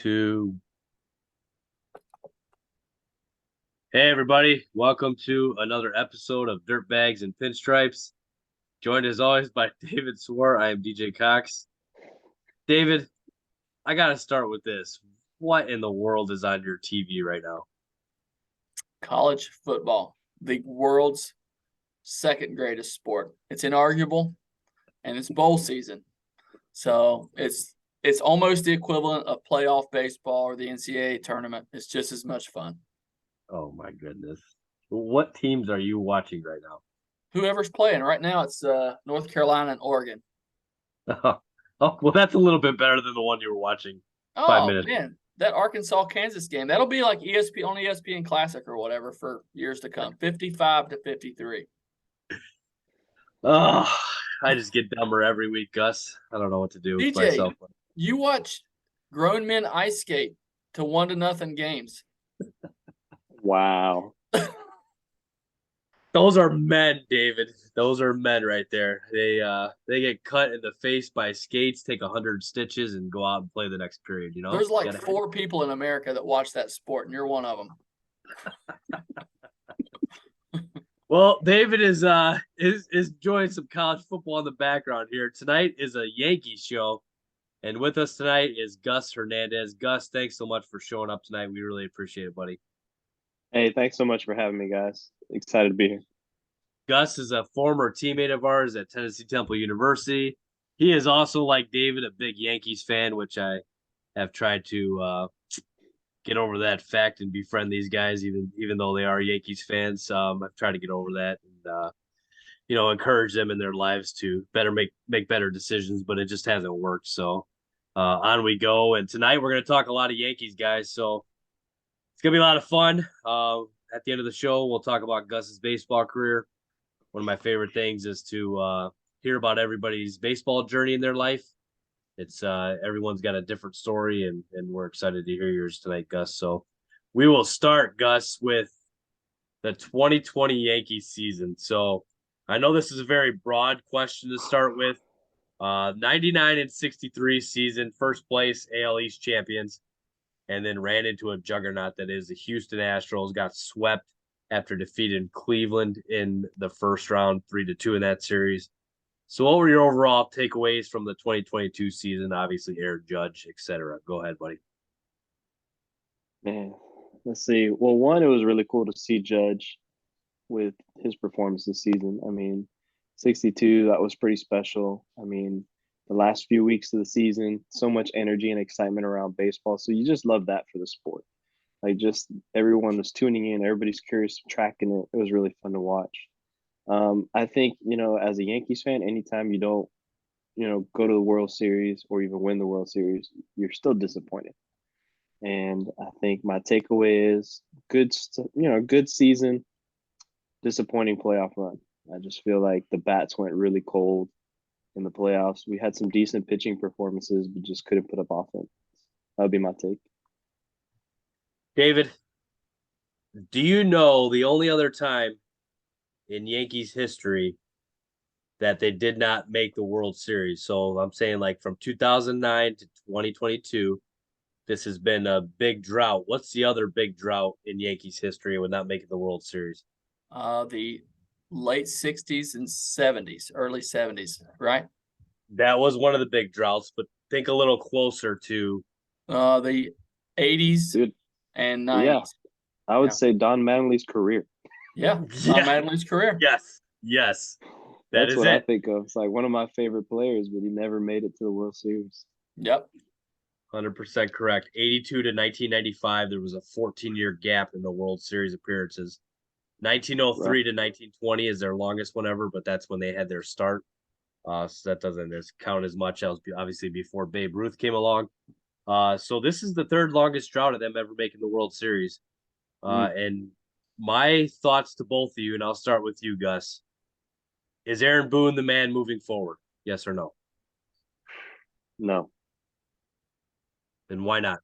Two. Hey, everybody. Welcome to another episode of Dirtbags and Pinstripes. Joined as always by David Swor. I am DJ Cox. David, I got to start with this. What in the world is on your TV right now? College football, the world's second greatest sport. It's inarguable, and it's bowl season. So it's almost the equivalent of playoff baseball or the NCAA tournament. It's just as much fun. Oh, my goodness. What teams are you watching right now? Whoever's playing right now, it's North Carolina and Oregon. Oh, well, that's a little bit better than the one you were watching 5 minutes. Man, that Arkansas Kansas game, that'll be like ESPN Classic or whatever for years to come. 55-53. Oh, I just get dumber every week, Gus. I don't know what to do with DJ, myself. you watch grown men ice skate to 1-0 games. Wow. Those are men, David. Those are men right there. They get cut in the face by skates, take 100 stitches, and go out and play the next period. You know, There's like four people in America that watch that sport, and you're one of them. Well, David is enjoying some college football in the background here. Tonight is a Yankees show, and with us tonight is Gus Hernandez. Gus, thanks so much for showing up tonight. We really appreciate it, buddy. Hey, thanks so much for having me, guys. Excited to be here. Gus is a former teammate of ours at Tennessee Temple University. He is also, like David, a big Yankees fan, which I have tried to get over that fact and befriend these guys, even though they are Yankees fans. I've tried to get over that and encourage them in their lives to better make better decisions, but it just hasn't worked. So on we go. And tonight we're going to talk a lot of Yankees, guys. So it's going to be a lot of fun. At the end of the show, we'll talk about Gus's baseball career. One of my favorite things is to hear about everybody's baseball journey in their life. It's everyone's got a different story, and we're excited to hear yours tonight, Gus. So we will start, Gus, with the 2020 Yankees season. So I know this is a very broad question to start with. 99-63 season, first place AL East champions, and then ran into a juggernaut that is the Houston Astros, got swept after defeating Cleveland in the first round, 3-2 in that series. So what were your overall takeaways from the 2022 season? Obviously, Aaron Judge, etc. Go ahead, buddy. Man, let's see. Well, one, it was really cool to see Judge with his performance this season. I mean, 62, that was pretty special. I mean, the last few weeks of the season, so much energy and excitement around baseball. So you just love that for the sport. Like, just everyone was tuning in, everybody's curious, tracking it. It was really fun to watch. I think, as a Yankees fan, anytime you don't, go to the World Series or even win the World Series, you're still disappointed. And I think my takeaway is good season, disappointing playoff run. I just feel like the bats went really cold in the playoffs. We had some decent pitching performances, but just couldn't put up offense. That would be my take. David, do you know the only other time in Yankees history that they did not make the World Series? So I'm saying, like, from 2009 to 2022, this has been a big drought. What's the other big drought in Yankees history with not making the World Series? The late 60s and 70s, early 70s, right? That was one of the big droughts, but think a little closer to The 80s Dude, and yeah, 90s. I would Yeah. say Don Mattingly's career. Yeah, Yeah. Mattingly's career. Yes. That's what it. I think of. It's like one of my favorite players, but he never made it to the World Series. Yep. 100% correct. 82 to 1995, there was a 14-year gap in the World Series appearances. 1903 to 1920 is their longest one ever, but that's when they had their start. So that doesn't count as much. That was obviously before Babe Ruth came along. So this is the third longest drought of them ever making the World Series. And my thoughts to both of you, and I'll start with you, Gus. Is Aaron Boone the man moving forward? Yes or no? No. Then why not?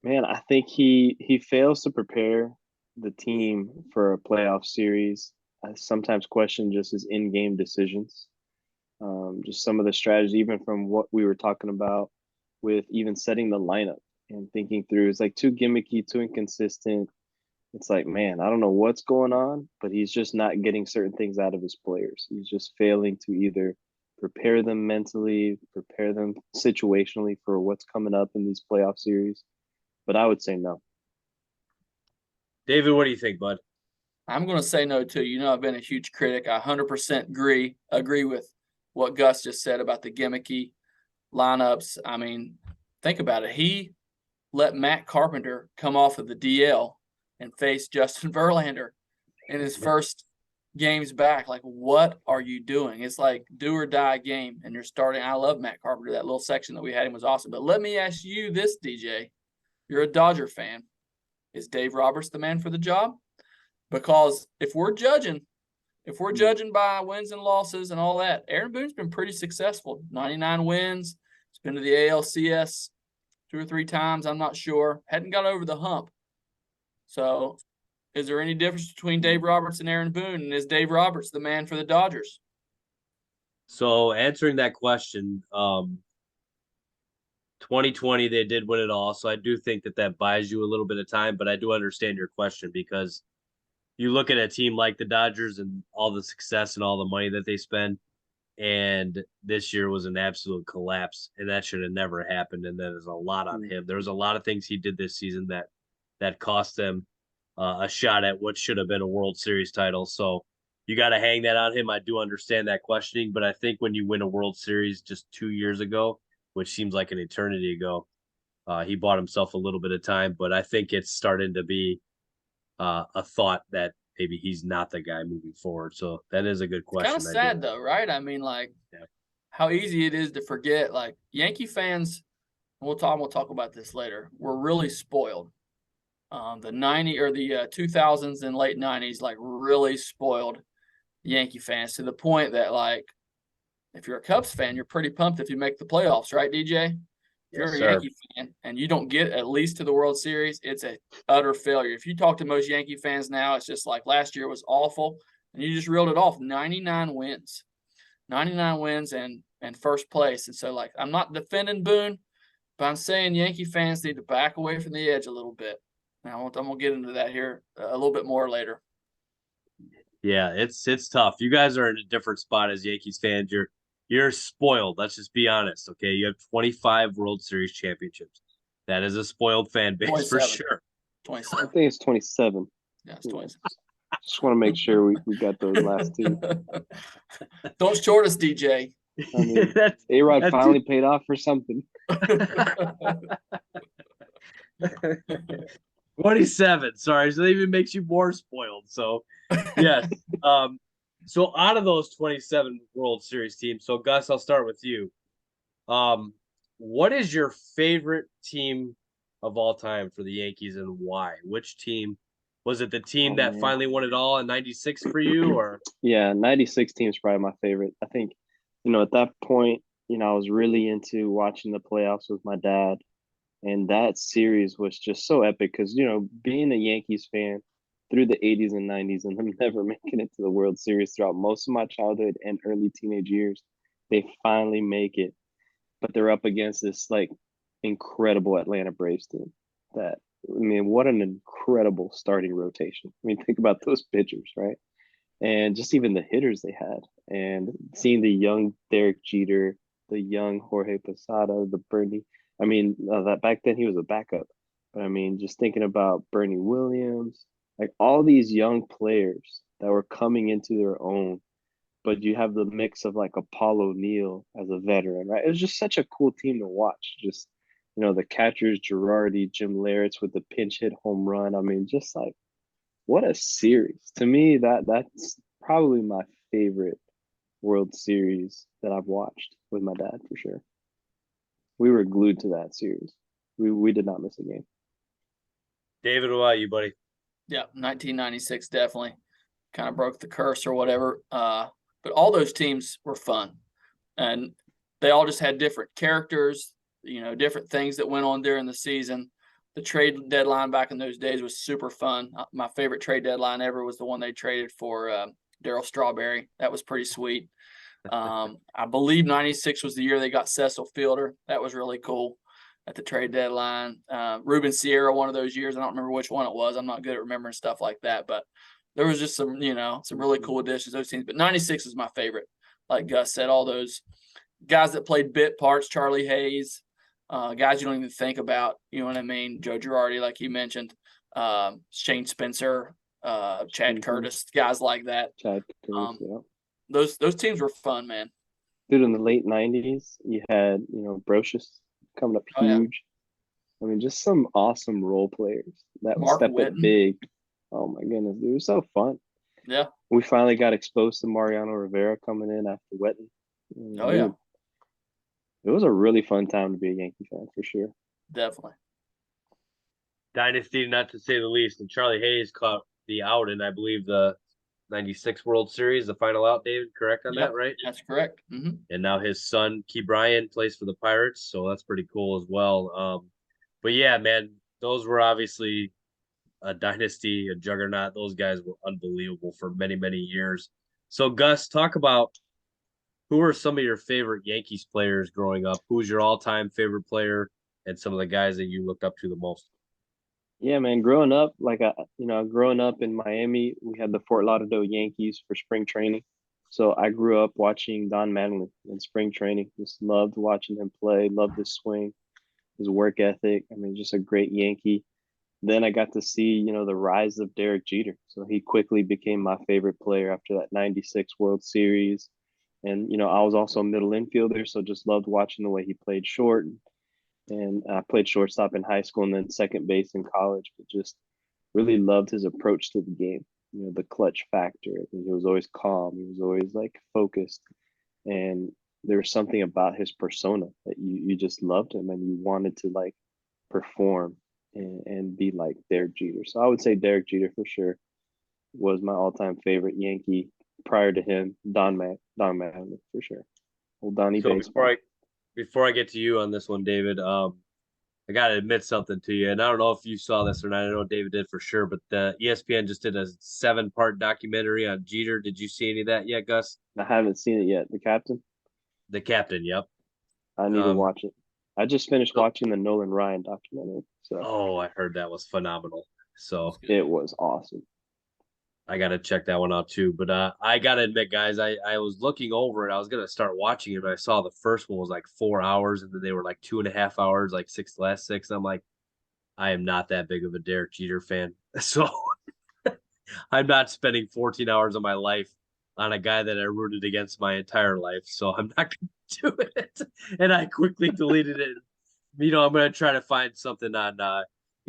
Man, I think he fails to prepare the team for a playoff series. I sometimes question just his in-game decisions. Just some of the strategy, even from what we were talking about with even setting the lineup and thinking through. It's like too gimmicky, too inconsistent. It's like, man, I don't know what's going on, but he's just not getting certain things out of his players. He's just failing to either prepare them mentally, prepare them situationally for what's coming up in these playoff series. But I would say no. David, what do you think, bud? I'm going to say no too. You know, I've been a huge critic. I 100% agree with what Gus just said about the gimmicky lineups. I mean, think about it. He let Matt Carpenter come off of the DL and face Justin Verlander in his first games back. Like, what are you doing? It's like do or die game, and you're starting. I love Matt Carpenter. That little section that we had him was awesome. But let me ask you this, DJ. You're a Dodger fan. Is Dave Roberts the man for the job? Because if we're judging by wins and losses and all that, Aaron Boone's been pretty successful. 99 wins. He's been to the ALCS 2 or 3 times. I'm not sure. Hadn't got over the hump. So is there any difference between Dave Roberts and Aaron Boone? And is Dave Roberts the man for the Dodgers? So answering that question, 2020 they did win it all, so I do think that buys you a little bit of time, but I do understand your question because you look at a team like the Dodgers and all the success and all the money that they spend, and this year was an absolute collapse, and that should have never happened. And that is a lot on him. There was a lot of things he did this season that cost them a shot at what should have been a World Series title. So you got to hang that on him. I do understand that questioning, but I think when you win a World Series just 2 years ago, which seems like an eternity ago, he bought himself a little bit of time. But I think it's starting to be a thought that maybe he's not the guy moving forward. So that is a good question. Kind of sad though, right? I mean, like how easy it is to forget. Like Yankee fans, we'll talk about this later. We're really spoiled. The 2000s and late 90s, like really spoiled Yankee fans to the point that like if you're a Cubs fan, you're pretty pumped if you make the playoffs, right, DJ? If you're a Yankee fan and you don't get at least to the World Series, it's a utter failure. If you talk to most Yankee fans now, it's just like last year was awful, and you just reeled it off. 99 wins and first place. And so, like, I'm not defending Boone, but I'm saying Yankee fans need to back away from the edge a little bit. Now, I'm gonna get into that here a little bit more later. Yeah, it's tough. You guys are in a different spot as Yankees fans. You're spoiled. Let's just be honest, okay? You have 25 World Series championships. That is a spoiled fan base for sure. 27. I think it's 27. Yeah, it's 27. Just want to make sure we got those last 2. Don't short us, DJ. I mean, A-Rod finally paid off for something. 27. Sorry, so that even makes you more spoiled. So, yes. So out of those 27 World Series teams, so Gus, I'll start with you. What is your favorite team of all time for the Yankees and why? Which team? Was it the team that finally won it all in 96 for you, or? Yeah, 96 team is probably my favorite. I think, at that point, I was really into watching the playoffs with my dad. And that series was just so epic because, being a Yankees fan through the 80s and 90s and them never making it to the World Series throughout most of my childhood and early teenage years, they finally make it. But they're up against this, like, incredible Atlanta Braves team what an incredible starting rotation. I mean, think about those pitchers, right? And just even the hitters they had. And seeing the young Derek Jeter, the young Jorge Posada, the Bernie. I mean, that back then he was a backup. But I mean, just thinking about Bernie Williams, like all these young players that were coming into their own. But you have the mix of like a Paul O'Neill as a veteran, right? It was just such a cool team to watch. Just, the catchers, Girardi, Jim Leyritz with the pinch hit home run. I mean, just like, what a series. To me, that's probably my favorite World Series that I've watched with my dad for sure. We were glued to that series. We did not miss a game. David, what about you, buddy? Yeah, 1996 definitely kind of broke the curse or whatever. But all those teams were fun, and they all just had different characters, different things that went on during the season. The trade deadline back in those days was super fun. My favorite trade deadline ever was the one they traded for Darryl Strawberry. That was pretty sweet. I believe 96 was the year they got Cecil Fielder. That was really cool. at the trade deadline. Ruben Sierra, one of those years. I don't remember which one it was. I'm not good at remembering stuff like that, but there was just some, some really cool additions to those teams. But 96 is my favorite. Like Gus said, all those guys that played bit parts, Charlie Hayes, guys you don't even think about, you know what I mean? Joe Girardi, like you mentioned, Shane Spencer, Chad Curtis, guys like that. Chad Curtis, yeah. Those teams were fun, man. Dude, in the late 90s, you had, Brocious coming up huge. Yeah. I mean, just some awesome role players that would Mark step Whitten. up big. Oh, my goodness. Dude, it was so fun. Yeah. We finally got exposed to Mariano Rivera coming in after Wetton. Oh, yeah. It was a really fun time to be a Yankee fan, for sure. Definitely. Dynasty, not to say the least. And Charlie Hayes caught the out in, I believe, the 96 World Series, the final out, David, correct on that, right? That's correct. Mm-hmm. And now his son, Key Bryan, plays for the Pirates, so that's pretty cool as well. But yeah, man, those were obviously a dynasty, a juggernaut. Those guys were unbelievable for many, many years. So, Gus, talk about who are some of your favorite Yankees players growing up? Who's your all-time favorite player and some of the guys that you looked up to the most? Yeah, man. Growing up, growing up in Miami, we had the Fort Lauderdale Yankees for spring training. So I grew up watching Don Mattingly in spring training. Just loved watching him play, loved his swing, his work ethic. I mean, just a great Yankee. Then I got to see, the rise of Derek Jeter. So he quickly became my favorite player after that 96 World Series. And, I was also a middle infielder, so just loved watching the way he played short. And I played shortstop in high school and then second base in college, but just really loved his approach to the game. The clutch factor. He was always calm. He was always like focused. And there was something about his persona that you just loved him and you wanted to like perform and be like Derek Jeter. So I would say Derek Jeter for sure was my all-time favorite Yankee. Prior to him, Don Mattingly for sure. Old Donnie So baseball. before I get to you on this one, David, I gotta admit something to you, and I don't know if you saw this or not. I know David did for sure, but the ESPN just did a 7-part documentary on Jeter. Did you see any of that yet, Gus? I haven't seen it yet. The captain. The captain, yep. I need to watch it. I just finished watching the Nolan Ryan documentary. So I heard that was phenomenal. So it was awesome. I gotta check that one out too. But I gotta admit, guys, I was looking over it. I was gonna start watching it, but I saw the first one was like 4 hours, and then they were like 2.5 hours, like last six. I'm like, I am not that big of a Derek Jeter fan, so I'm not spending 14 hours of my life on a guy that I rooted against my entire life. So I'm not going to do it. And I quickly deleted it. I'm going to try to find something on,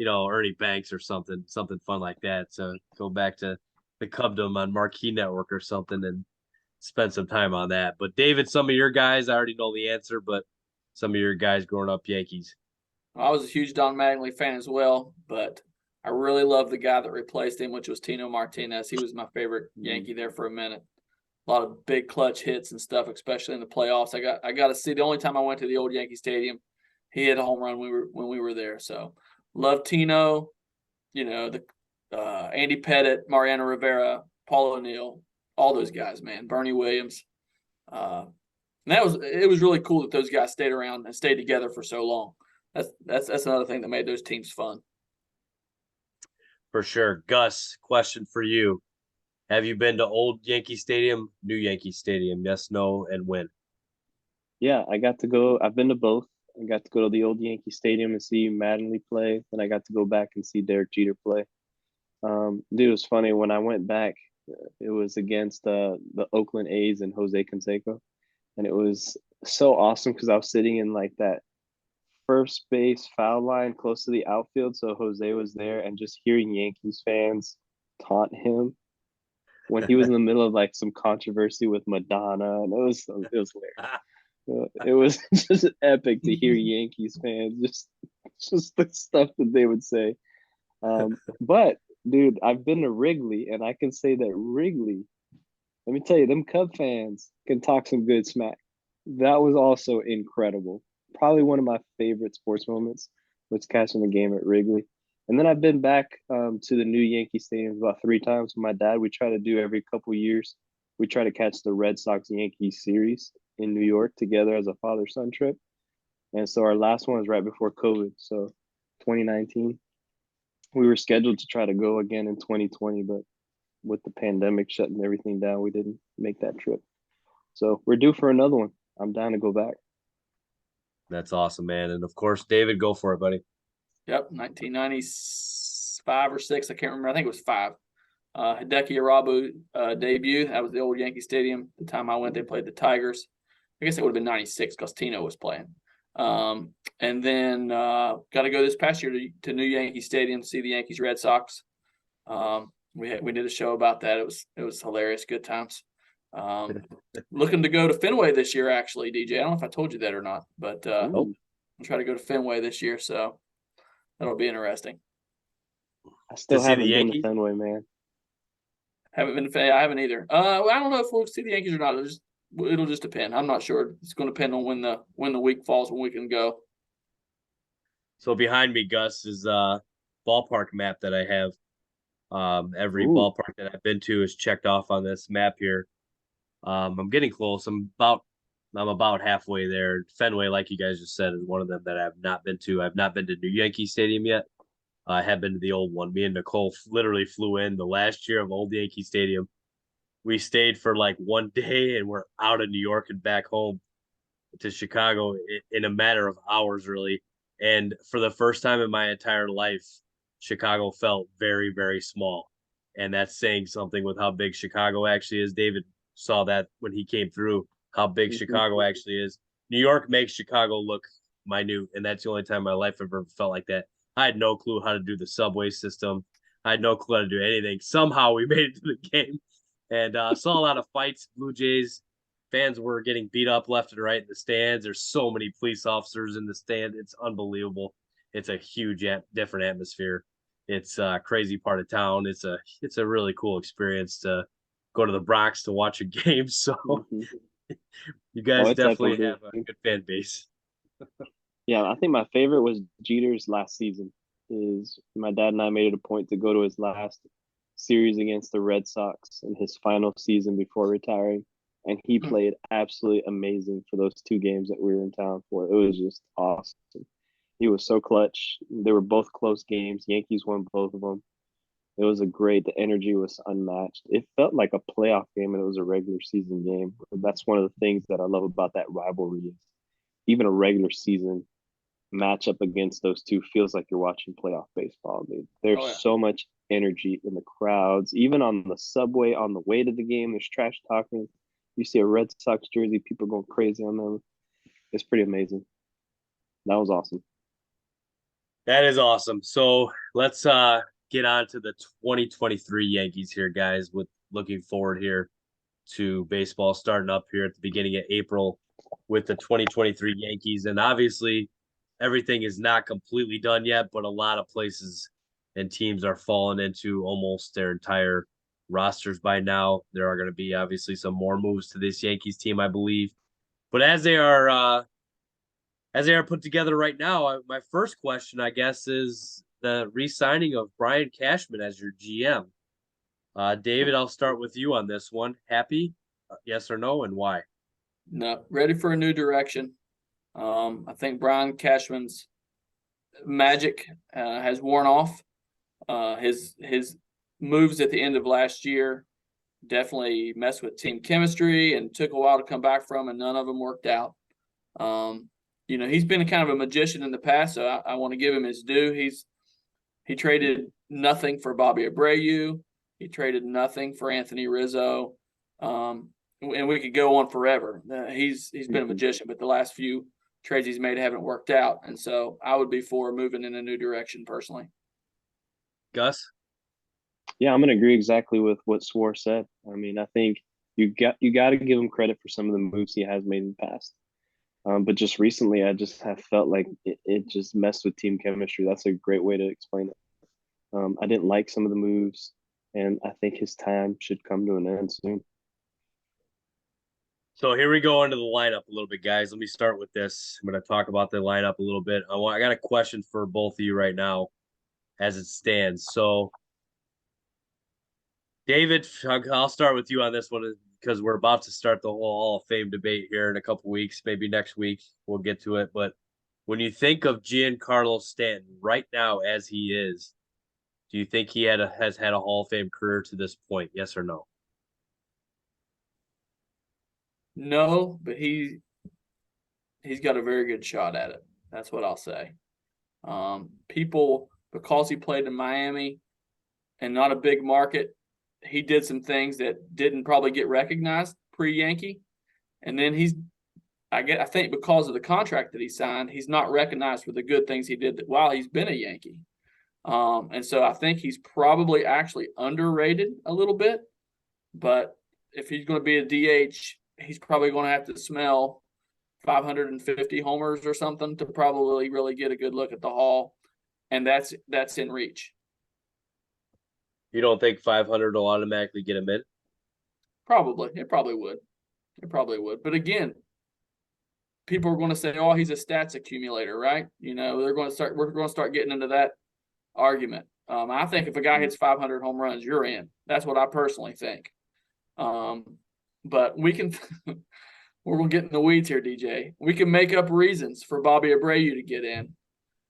Ernie Banks or something fun like that. So go back to the Cubdom on Marquee Network or something and spend some time on that. But David, some of your guys, I already know the answer, but some of your guys growing up Yankees. I was a huge Don Mattingly fan as well, but I really love the guy that replaced him, which was Tino Martinez. He was my favorite Yankee there for a minute. A lot of big clutch hits and stuff, especially in the playoffs. I got to see. The only time I went to the old Yankee Stadium, he hit a home run when we were there. So love Tino. The Andy Pettit, Mariano Rivera, Paul O'Neill, all those guys, man. Bernie Williams. And it was really cool that those guys stayed around and stayed together for so long. That's another thing that made those teams fun. For sure. Gus, question for you. Have you been to old Yankee Stadium, new Yankee Stadium? Yes, no, and when? Yeah, I got to go. I've been to both. I got to go to the old Yankee Stadium and see Mattingly play. Then I got to go back and see Derek Jeter play. Dude, it was funny when I went back. It was against the Oakland A's and Jose Canseco, and it was so awesome because I was sitting in like that first base foul line close to the outfield. So Jose was there, and just hearing Yankees fans taunt him when he was in the middle of like some controversy with Madonna, and it was hilarious. It was just epic to hear Yankees fans just the stuff that they would say. But dude, I've been to Wrigley, and I can say that Wrigley, let me tell you, them Cub fans can talk some good smack. That was also incredible. Probably one of my favorite sports moments was catching the game at Wrigley. And then I've been back to the new Yankee Stadium about 3 times with my dad. We try to do every couple years. We try to catch the Red Sox Yankees series in New York together as a father-son trip. And so our last one was right before COVID. So 2019. We were scheduled to try to go again in 2020, but with the pandemic shutting everything down, we didn't make that trip. So we're due for another one. I'm down to go back. That's awesome, man. And of course, David, go for it, buddy. Yep, 1995 or six. I can't remember. I think it was five. Hideki Arabu debut. That was the old Yankee Stadium. The time I went, they played the Tigers. I guess it would have been 96 because Tino was playing. And then got to go this past year to New Yankee Stadium to see the Yankees Red Sox. We did a show about that. It was hilarious. Good times. Looking to go to Fenway this year, actually, DJ. I don't know if I told you that or not, but I'll try to go to Fenway this year, so that'll be interesting. I still see the haven't been to Yankees? Fenway, man. Haven't been to Fenway. I haven't either. Well, I don't know if we'll see the Yankees or not. It'll just depend. I'm not sure. It's going to depend on when the week falls, when we can go. So behind me, Gus, is a ballpark map that I have. Every Ooh. ballpark that I've been to is checked off on this map here. I'm getting close. I'm about halfway there. Fenway, like you guys just said, is one of them that I've not been to. I've not been to New Yankee Stadium yet. I have been to the old one. Me and Nicole literally flew in the last year of old Yankee Stadium. We stayed for like one day and we're out of New York and back home to Chicago in a matter of hours, really. And for the first time in my entire life, Chicago felt very, very small. And that's saying something with how big Chicago actually is. David saw that when he came through, how big Chicago actually is. New York makes Chicago look minute, and that's the only time in my life I've ever felt like that. I had no clue how to do the subway system. I had no clue how to do anything. Somehow we made it to the game and saw a lot of fights. Blue Jays fans were getting beat up left and right in the stands. There's so many police officers in the stand. It's unbelievable. It's a huge, different atmosphere. It's a crazy part of town. It's a really cool experience to go to the Bronx to watch a game. So you guys definitely have a good fan base. Yeah, I think my favorite was Jeter's last season. Is my dad and I made it a point to go to his last series against the Red Sox in his final season before retiring. And he played absolutely amazing for those two games that we were in town for. It was just awesome. He was so clutch. They were both close games. Yankees won both of them. It was the energy was unmatched. It felt like a playoff game and it was a regular season game. That's one of the things that I love about that rivalry. Even a regular season matchup against those two feels like you're watching playoff baseball. I mean, there's so much energy in the crowds. Even on the subway on the way to the game, there's trash talking. You see a Red Sox jersey, people going crazy on them. It's pretty amazing. That was awesome. That is awesome. So let's get on to the 2023 Yankees here, guys. With looking forward here to baseball starting up here at the beginning of April with the 2023 Yankees. And obviously everything is not completely done yet, but a lot of places and teams are falling into almost their entire rosters by now. There are going to be obviously some more moves to this Yankees team, I believe. But as they are put together right now, my first question, I guess, is the re-signing of Brian Cashman as your GM. David, I'll start with you on this one. Happy? Yes or no, and why? No, ready for a new direction. I think Brian Cashman's magic has worn off. His moves at the end of last year definitely messed with team chemistry and took a while to come back from, and none of them worked out. He's been kind of a magician in the past, so I want to give him his due. He traded nothing for Bobby Abreu. He traded nothing for Anthony Rizzo. And we could go on forever. He's been a magician, but the last few trades he's made haven't worked out. And so I would be for moving in a new direction personally. Gus? Yeah, I'm going to agree exactly with what Swor said. I mean, I think you got to give him credit for some of the moves he has made in the past. But just recently, I just have felt like it just messed with team chemistry. That's a great way to explain it. I didn't like some of the moves, and I think his time should come to an end soon. So here we go into the lineup a little bit, guys. Let me start with this. I'm going to talk about the lineup a little bit. I got a question for both of you right now as it stands. So, David, I'll start with you on this one because we're about to start the whole Hall of Fame debate here in a couple weeks, maybe next week. We'll get to it. But When you think of Giancarlo Stanton right now as he is, do you think he has had a Hall of Fame career to this point? Yes or no? No, but he's got a very good shot at it. That's what I'll say. People, because he played in Miami and not a big market, he did some things that didn't probably get recognized pre-Yankee. And then I think because of the contract that he signed, he's not recognized for the good things he did while he's been a Yankee. And so I think he's probably actually underrated a little bit. But if he's going to be a DH, he's probably going to have to smell 550 homers or something to probably really get a good look at the Hall. And that's in reach. You don't think 500 will automatically get him in? Probably. It probably would. It probably would. But again, people are going to say, "Oh, he's a stats accumulator," right? We're going to start getting into that argument. I think if a guy hits 500 home runs, you're in. That's what I personally think. But we can we're going to get in the weeds here, DJ. We can make up reasons for Bobby Abreu to get in,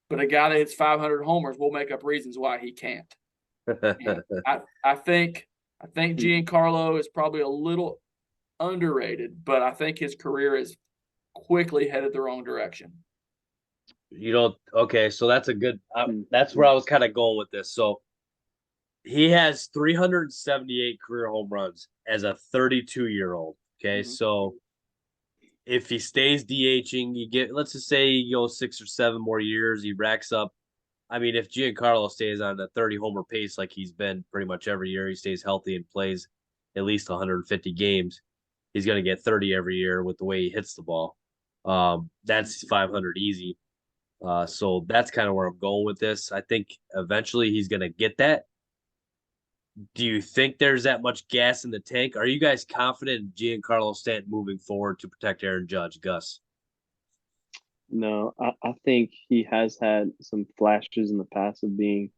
but a guy that hits 500 homers, we'll make up reasons why he can't. I think Giancarlo is probably a little underrated, but I think his career is quickly headed the wrong direction. You don't. Okay, so that's a good. That's where I was kind of going with this. So he has 378 career home runs as a 32-year-old. Okay, so if he stays DHing, let's just say he goes 6 or 7 more years, he racks up. I mean, if Giancarlo stays on the 30 homer pace like he's been pretty much every year, he stays healthy and plays at least 150 games, he's going to get 30 every year with the way he hits the ball. That's 500 easy. So that's kind of where I'm going with this. I think eventually he's going to get that. Do you think there's that much gas in the tank? Are you guys confident in Giancarlo Stanton moving forward to protect Aaron Judge, Gus? No, I think he has had some flashes in the past of being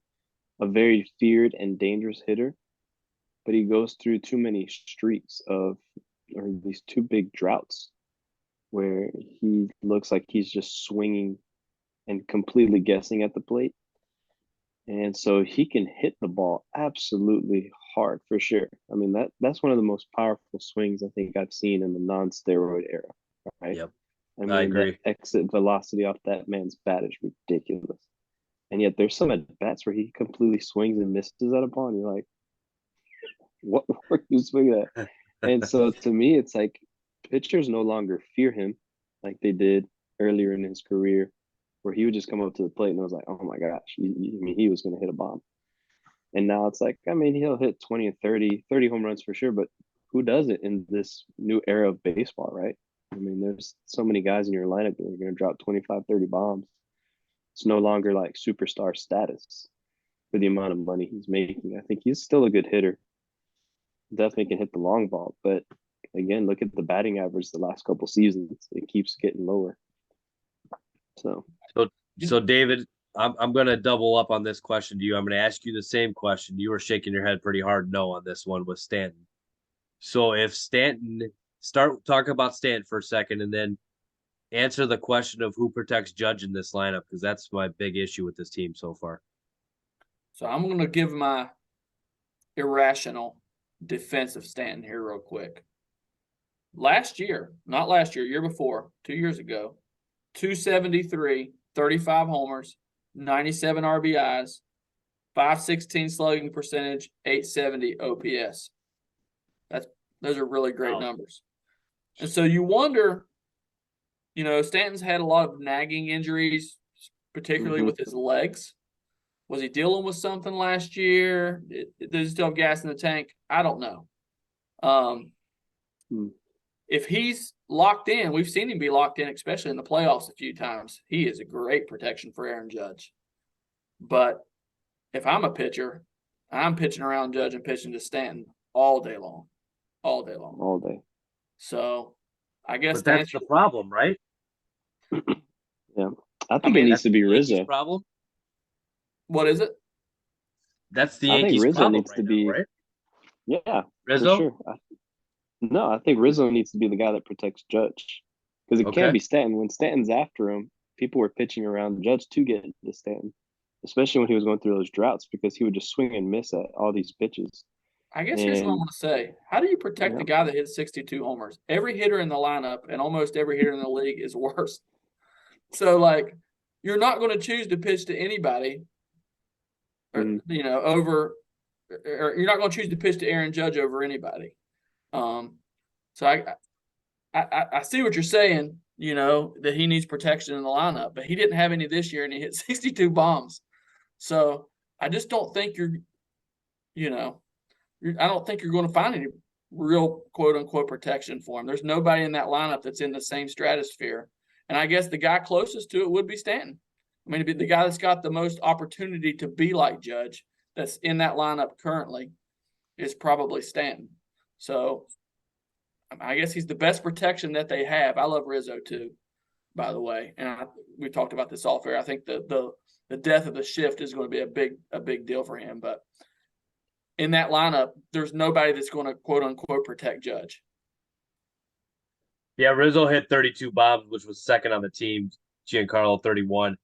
a very feared and dangerous hitter, but he goes through too many streaks or these 2 big droughts where he looks like he's just swinging and completely guessing at the plate. And so he can hit the ball absolutely hard for sure. I mean, that's one of the most powerful swings I think I've seen in the non-steroid era, right? Yep. I mean, I agree. the exit velocity off that man's bat is ridiculous. And yet there's some at bats where he completely swings and misses at a ball. And you're like, what were you swinging at? And so to me, it's like pitchers no longer fear him like they did earlier in his career, where he would just come up to the plate and I was like, oh my gosh, I mean, he was going to hit a bomb. And now it's like, I mean, he'll hit 20 and 30 home runs for sure, but who does it in this new era of baseball, right? I mean, there's so many guys in your lineup that are going to drop 25, 30 bombs. It's no longer like superstar status for the amount of money he's making. I think he's still a good hitter. Definitely can hit the long ball. But again, look at the batting average the last couple seasons. It keeps getting lower. So David, I'm going to double up on this question to you. I'm going to ask you the same question. You were shaking your head pretty hard no on this one with Stanton. So if Stanton, start talking about Stanton for a second and then answer the question of who protects Judge in this lineup, because that's my big issue with this team so far. So I'm going to give my irrational defense of Stanton here real quick. Year before, 2 years ago, 273, 35 homers, 97 RBIs, 516 slugging percentage, 870 OPS. Those are really great numbers. And so you wonder, Stanton's had a lot of nagging injuries, particularly with his legs. Was he dealing with something last year? Does he still have gas in the tank? I don't know. If he's locked in, we've seen him be locked in, especially in the playoffs a few times. He is a great protection for Aaron Judge. But if I'm a pitcher, I'm pitching around Judge and pitching to Stanton all day long. All day long. All day. So I guess that's the problem, right? Yeah. I think it needs to be Rizzo. Problem? What is it? That's the Yankees problem needs to be, right? Yeah, Rizzo? for sure. No, I think Rizzo needs to be the guy that protects Judge. Because it can't be Stanton. When Stanton's after him, people were pitching around Judge to get to Stanton, especially when he was going through those droughts because he would just swing and miss at all these pitches. I guess here's what I'm And going to say. How do you protect yeah, the guy that hits 62 homers? Every hitter in the lineup and almost every hitter in the league is worse. So, like, you're not going to choose to pitch to anybody, or, over, or you're not going to choose to pitch to Aaron Judge over anybody. So I see what you're saying, that he needs protection in the lineup, but he didn't have any this year and he hit 62 bombs. So I just don't think I don't think you're going to find any real quote unquote protection for him. There's nobody in that lineup that's in the same stratosphere. And I guess the guy closest to it would be Stanton. I mean, the guy that's got the most opportunity to be like Judge that's in that lineup currently is probably Stanton. So I guess he's the best protection that they have. I love Rizzo too, by the way. And we talked about this off air. I think the death of the shift is going to be a big deal for him. But in that lineup, there's nobody that's going to quote unquote protect Judge. Yeah, Rizzo hit 32 bombs, which was second on the team. Giancarlo 31.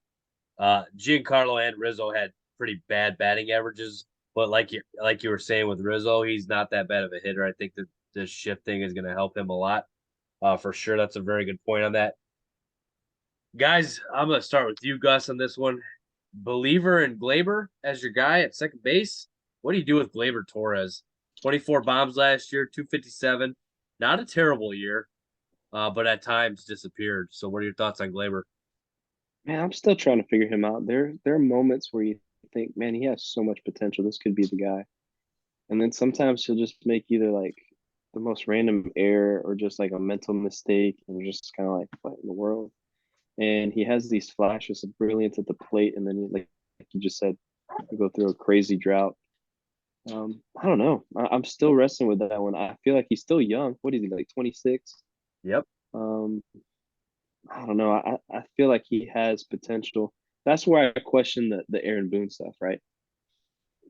Giancarlo and Rizzo had pretty bad batting averages, but like you were saying with Rizzo, he's not that bad of a hitter. I think that this shift thing is going to help him a lot. For sure, that's a very good point on that. Guys, I'm going to start with you, Gus, on this one. Believer in Glaber as your guy at second base. What do you do with Gleyber Torres? 24 bombs last year, 257. Not a terrible year, but at times disappeared. So what are your thoughts on Gleyber? man, I'm still trying to figure him out. There are moments where you think, man, he has so much potential. This could be the guy. And then sometimes he'll just make either like the most random error or just like a mental mistake, and you're just kind of like, what in the world? And he has these flashes of brilliance at the plate, and then like you just said, you go through a crazy drought. I don't know. I'm still wrestling with that one. I feel like he's still young. What is he, like 26? Yep. Um, I don't know. I feel like he has potential. That's where I question the Aaron Boone stuff, right?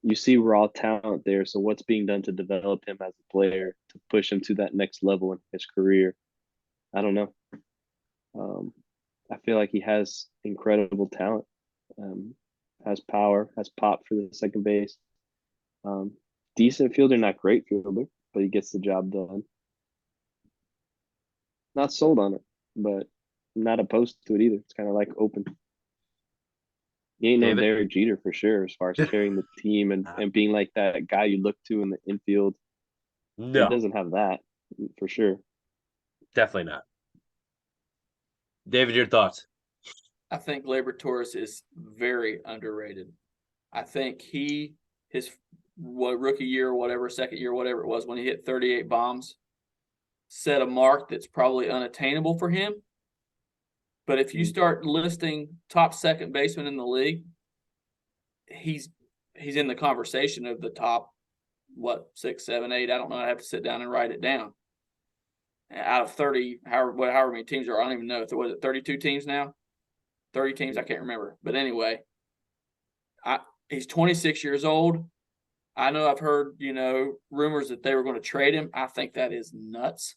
You see raw talent there. So what's being done to develop him as a player to push him to that next level in his career? I don't know. I feel like he has incredible talent, has power, has pop for the second base. Decent fielder, not great fielder, but he gets the job done. Not sold on it, but not opposed to it either. It's kind of like open. He ain't no David? Derek Jeter for sure, as far as carrying the team and being like that guy you look to in the infield. He No, doesn't have that for sure. definitely not. David, your thoughts? I think Gleyber Torres is very underrated. I think his rookie year or whatever, second year, whatever it was, when he hit 38 bombs, set a mark that's probably unattainable for him. But if you start listing top second baseman in the league, he's in the conversation of the top, 6, 7, 8. I don't know. I have to sit down and write it down. Out of 30, however many teams there are, I don't even know. Was it 32 teams now? 30 teams, I can't remember. But anyway, he's 26 years old. I know I've heard, rumors that they were going to trade him. I think that is nuts,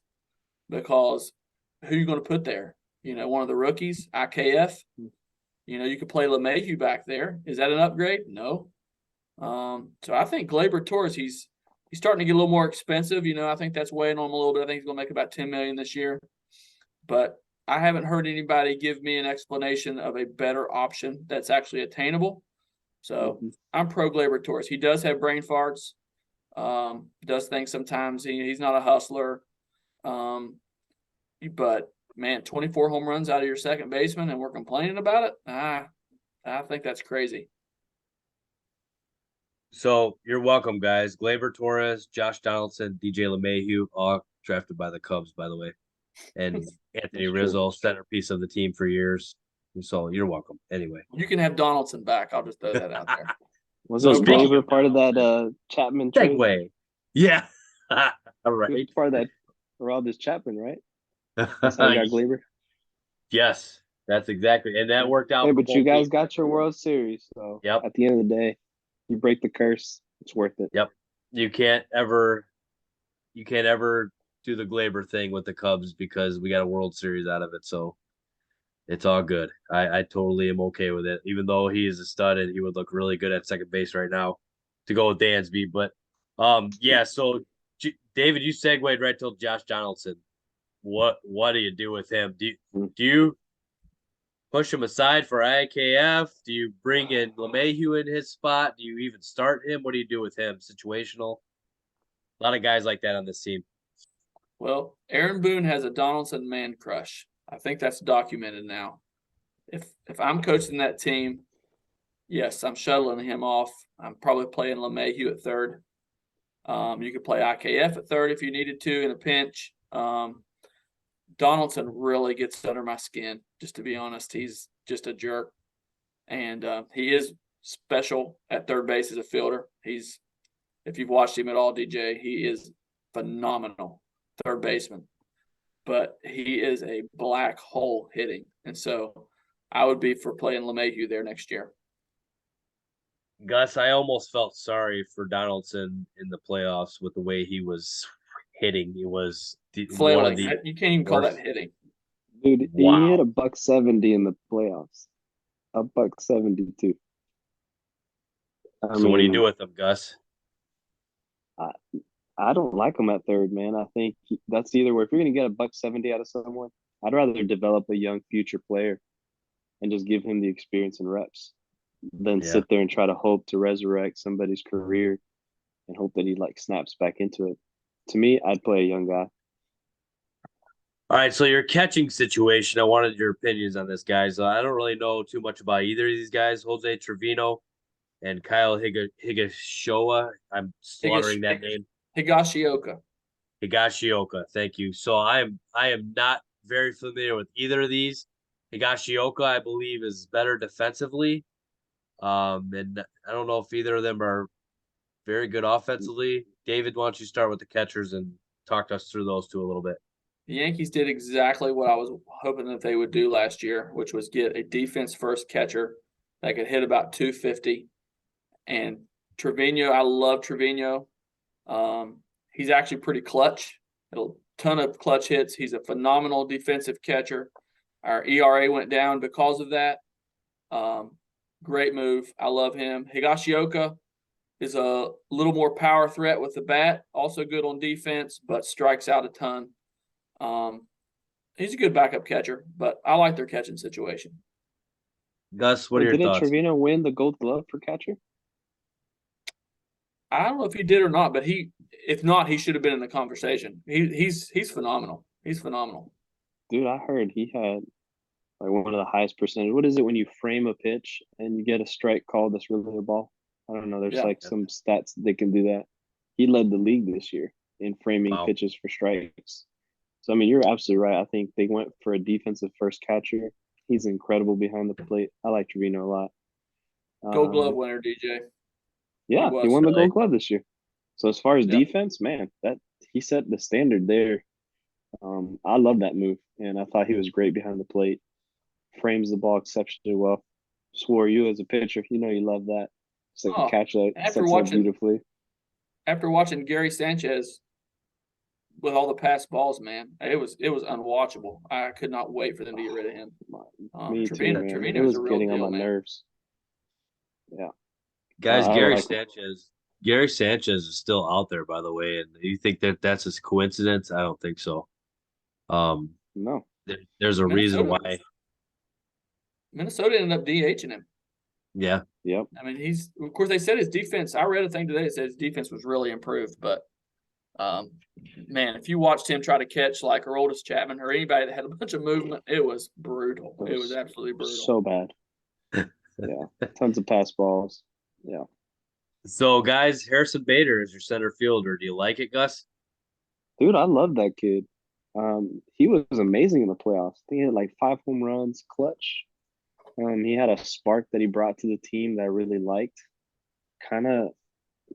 because who are you going to put there? One of the rookies, IKF. You could play LeMahieu back there. Is that an upgrade? No. So I think Gleyber Torres, he's starting to get a little more expensive. I think that's weighing on him a little bit. I think he's going to make about $10 million this year. But I haven't heard anybody give me an explanation of a better option that's actually attainable. So I'm pro Gleyber Torres. He does have brain farts. Does things sometimes. He's not a hustler. But man, 24 home runs out of your second baseman, and we're complaining about it. I think that's crazy. So you're welcome, guys. Gleyber Torres, Josh Donaldson, DJ LeMahieu, all drafted by the Cubs, by the way, and Anthony Rizzo, centerpiece of the team for years. So you're welcome. Anyway, you can have Donaldson back. I'll just throw that out there. Was Gleyber part of that Chapman trade? Segue. Yeah. All right. He was part of that Aroldis Chapman, right? That's how you got Gleyber. Yes, that's exactly, and that worked out. Hey, but you guys got your World Series, so at the end of the day, you break the curse. It's worth it. Yep. You can't ever do the Gleyber thing with the Cubs because we got a World Series out of it. So It's all good. I totally am okay with it. Even though he is a stud and he would look really good at second base right now to go with Dansby. But yeah, so David, you segued right to Josh Donaldson. What do you do with him? Do you push him aside for IKF? Do you bring in LeMahieu in his spot? Do you even start him? What do you do with him? Situational? A lot of guys like that on this team. Well, Aaron Boone has a Donaldson man crush. I think that's documented now. If I'm coaching that team, yes, I'm shuttling him off. I'm probably playing LeMahieu at third. You could play IKF at third if you needed to in a pinch. Donaldson really gets under my skin, just to be honest. He's just a jerk. And he is special at third base as a fielder. If you've watched him at all, DJ, he is phenomenal third baseman. But he is a black hole hitting. And so I would be for playing LeMahieu there next year. Gus, I almost felt sorry for Donaldson in the playoffs with the way he was hitting. He was one of Flailing. the You can't even call worst. that hitting. Dude, he Wow. hit a $170 in the playoffs. A $172. So what do you do with him, Gus? I, I don't like him at third, man. I think that's either where if you're going to get a $170 out of someone, I'd rather develop a young future player and just give him the experience and reps than Yeah. sit there and try to hope to resurrect somebody's career and hope that he like snaps back into it. To me, I'd play a young guy. All right, so your catching situation, I wanted your opinions on this, guys. I don't really know too much about either of these guys, Jose Trevino and Kyle Higashioka. I'm slaughtering that name. Higashioka. Higashioka, thank you. So I am not very familiar with either of these. Higashioka, I believe, is better defensively. And I don't know if either of them are very good offensively. David, why don't you start with the catchers and talk us through those two a little bit? The Yankees did exactly what I was hoping that they would do last year, which was get a defense-first catcher that could hit about 250. And Trevino, I love Trevino. He's actually pretty clutch. A ton of clutch hits. He's a phenomenal defensive catcher. Our ERA went down because of that. Great move. I love him. Higashioka is a little more power threat with the bat. Also good on defense, but strikes out a ton. He's a good backup catcher, but I like their catching situation. Gus, what are Wait, your didn't thoughts? Trevino win the Gold Glove for catcher? I don't know if he did or not, but if not, he should have been in the conversation. He's phenomenal. He's phenomenal. Dude, I heard he had like one of the highest percentage. What is it when you frame a pitch and you get a strike called that's really a ball? I don't know. There's Yeah. like some stats that can do that. He led the league this year in framing Wow. pitches for strikes. So I mean, you're absolutely right. I think they went for a defensive first catcher. He's incredible behind the plate. I like Trevino a lot. Gold Glove winner, DJ. Yeah, he was. won the Really? Gold Glove this year. So as far as Yeah. defense, man, that he set the standard there. I love that move, and I thought he was great behind the plate. Frames the ball exceptionally well. Swore you as a pitcher, you know you love that. It's like a Oh, catch that after sets it up watching beautifully. Gary Sanchez with all the pass balls, man, it was unwatchable. I could not wait for them to get rid of him. Me too, man. It Trevino's was a real getting on deal, my man. nerves. Yeah, Guys, I like it. Gary Sanchez is still out there, by the way, and you think that that's a coincidence? I don't think so. Um, No, there's a reason Minnesota why. Minnesota ended up DHing him. Yeah, yep. I mean, of course they said his defense. I read a thing today that said his defense was really improved, but man, if you watched him try to catch like Aroldis Chapman or anybody that had a bunch of movement, it was brutal. It was absolutely brutal. So bad. Yeah, tons of pass balls. Yeah, So, guys, Harrison Bader is your center fielder. Do you like it, Gus? dude, I love that kid. He was amazing in the playoffs. He had like 5 home runs, clutch. He had a spark that he brought to the team that I really liked. Kind of,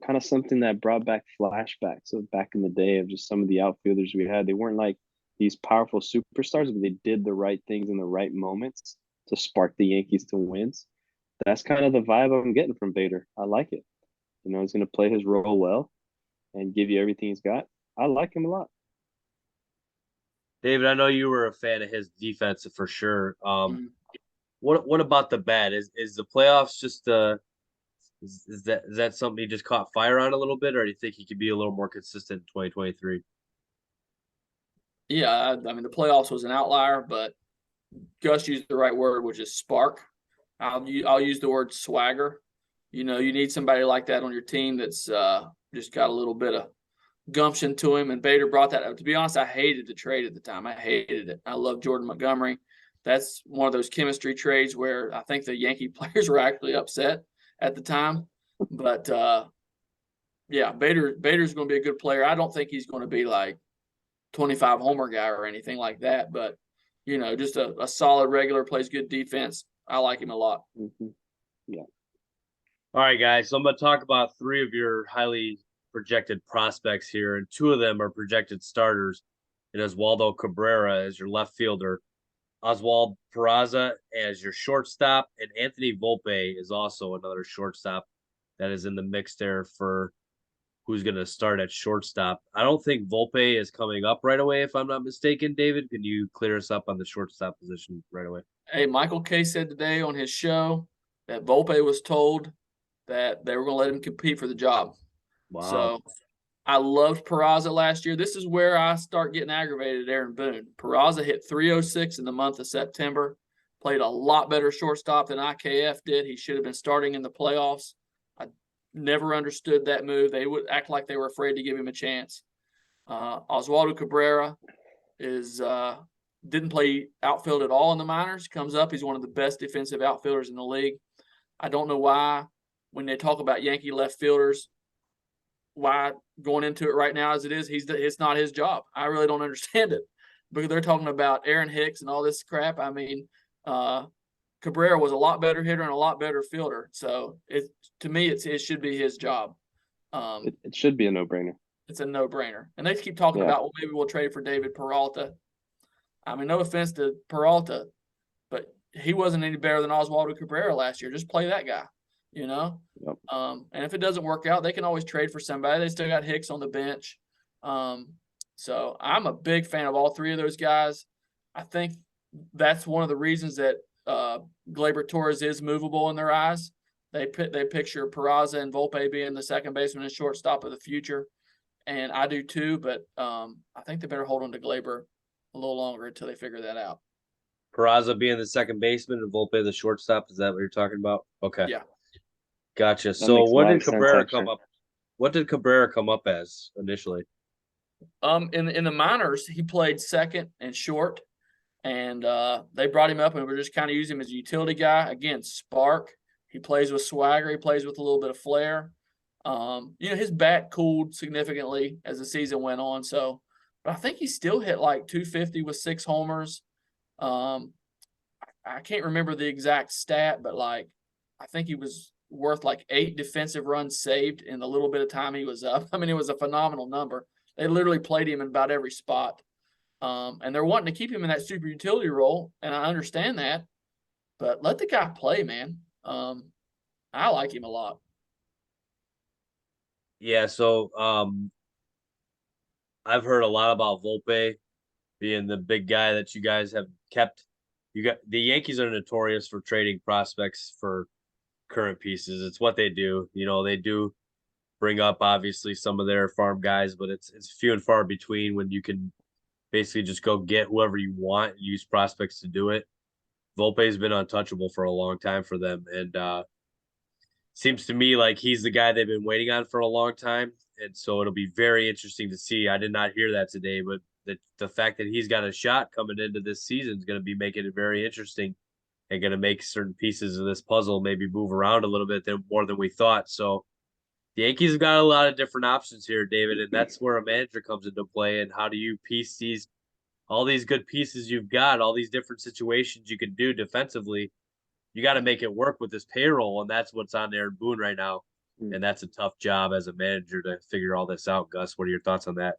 kind of something that brought back flashbacks of back in the day of just some of the outfielders we had. They weren't like these powerful superstars, but they did the right things in the right moments to spark the Yankees to wins. That's kind of the vibe I'm getting from Bader. I like it. You know, he's going to play his role well and give you everything he's got. I like him a lot. David, I know you were a fan of his defense for sure. Mm. What about the bat? Is the playoffs just is that something he just caught fire on a little bit, or do you think he could be a little more consistent in 2023? Yeah, I mean the playoffs was an outlier, but Gus used the right word, which is spark. I'll use the word swagger. You know, you need somebody like that on your team that's just got a little bit of gumption to him. And Bader brought that up. To be honest, I hated the trade at the time. I hated it. I love Jordan Montgomery. That's one of those chemistry trades where I think the Yankee players were actually upset at the time. But yeah, Bader's going to be a good player. I don't think he's going to be like 25 homer guy or anything like that. But you know, just a solid regular, plays good defense. I like him a lot. Mm-hmm. Yeah. All right, guys. So I'm going to talk about three of your highly projected prospects here, and two of them are projected starters. It is Waldo Cabrera as your left fielder, Oswald Peraza as your shortstop, and Anthony Volpe is also another shortstop that is in the mix there for who's going to start at shortstop. I don't think Volpe is coming up right away, if I'm not mistaken. David, can you clear us up on the shortstop position right away? Hey, Michael Kay said today on his show that Volpe was told that they were going to let him compete for the job. Wow. So I loved Peraza last year. This is where I start getting aggravated at Aaron Boone. Peraza hit 306 in the month of September, played a lot better shortstop than IKF did. He should have been starting in the playoffs. I never understood that move. They would act like they were afraid to give him a chance. Oswaldo Cabrera is didn't play outfield at all in the minors. Comes up, he's one of the best defensive outfielders in the league. I don't know why when they talk about Yankee left fielders, why going into it right now as it is, it's not his job. I really don't understand it because they're talking about Aaron Hicks and all this crap. I mean, Cabrera was a lot better hitter and a lot better fielder. So to me, it should be his job. It should be a no-brainer. It's a no-brainer. And they keep talking about, well, maybe we'll trade for David Peralta. I mean, no offense to Peralta, but he wasn't any better than Oswaldo Cabrera last year. Just play that guy, you know? Yep. And if it doesn't work out, they can always trade for somebody. They still got Hicks on the bench. So I'm a big fan of all three of those guys. I think that's one of the reasons that Gleyber Torres is movable in their eyes. They picture Peraza and Volpe being the second baseman and shortstop of the future. And I do too, but I think they better hold on to Gleyber a little longer until they figure that out. Peraza being the second baseman and Volpe the shortstop. Is that what you're talking about? Okay. Yeah. Gotcha. So what did Cabrera come up? What did Cabrera come up as initially? In the minors, he played second and short, and they brought him up and were just kind of using him as a utility guy. Again, spark. He plays with swagger. He plays with a little bit of flair. His bat cooled significantly as the season went on. So, but I think he still hit like 250 with 6 homers. I can't remember the exact stat, but like I think he was worth like 8 defensive runs saved in the little bit of time he was up. I mean, it was a phenomenal number. They literally played him in about every spot. And they're wanting to keep him in that super utility role, and I understand that. But let the guy play, man. I like him a lot. Yeah, so I've heard a lot about Volpe being the big guy that you guys have kept. The Yankees are notorious for trading prospects for current pieces. It's what they do. You know, they do bring up obviously some of their farm guys, but it's few and far between when you can basically just go get whoever you want, use prospects to do it. Volpe's been untouchable for a long time for them, and seems to me like he's the guy they've been waiting on for a long time. And so it'll be very interesting to see. I did not hear that today, but the fact that he's got a shot coming into this season is going to be making it very interesting and going to make certain pieces of this puzzle maybe move around a little bit more than we thought. So the Yankees have got a lot of different options here, David, and that's where a manager comes into play. And how do you piece all these good pieces you've got, all these different situations you can do defensively? You got to make it work with this payroll, and that's what's on Aaron Boone right now. And that's a tough job as a manager to figure all this out. Gus, what are your thoughts on that?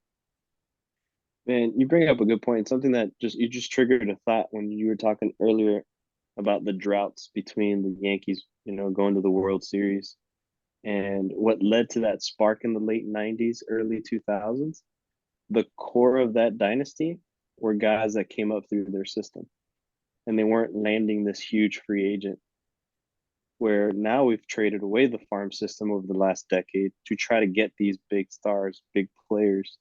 Man, you bring up a good point. Something that you just triggered a thought when you were talking earlier about the droughts between the Yankees, going to the World Series, and what led to that spark in the late 90s, early 2000s. The core of that dynasty were guys that came up through their system, and they weren't landing this huge free agent. Where now we've traded away the farm system over the last decade to try to get these big stars, big players.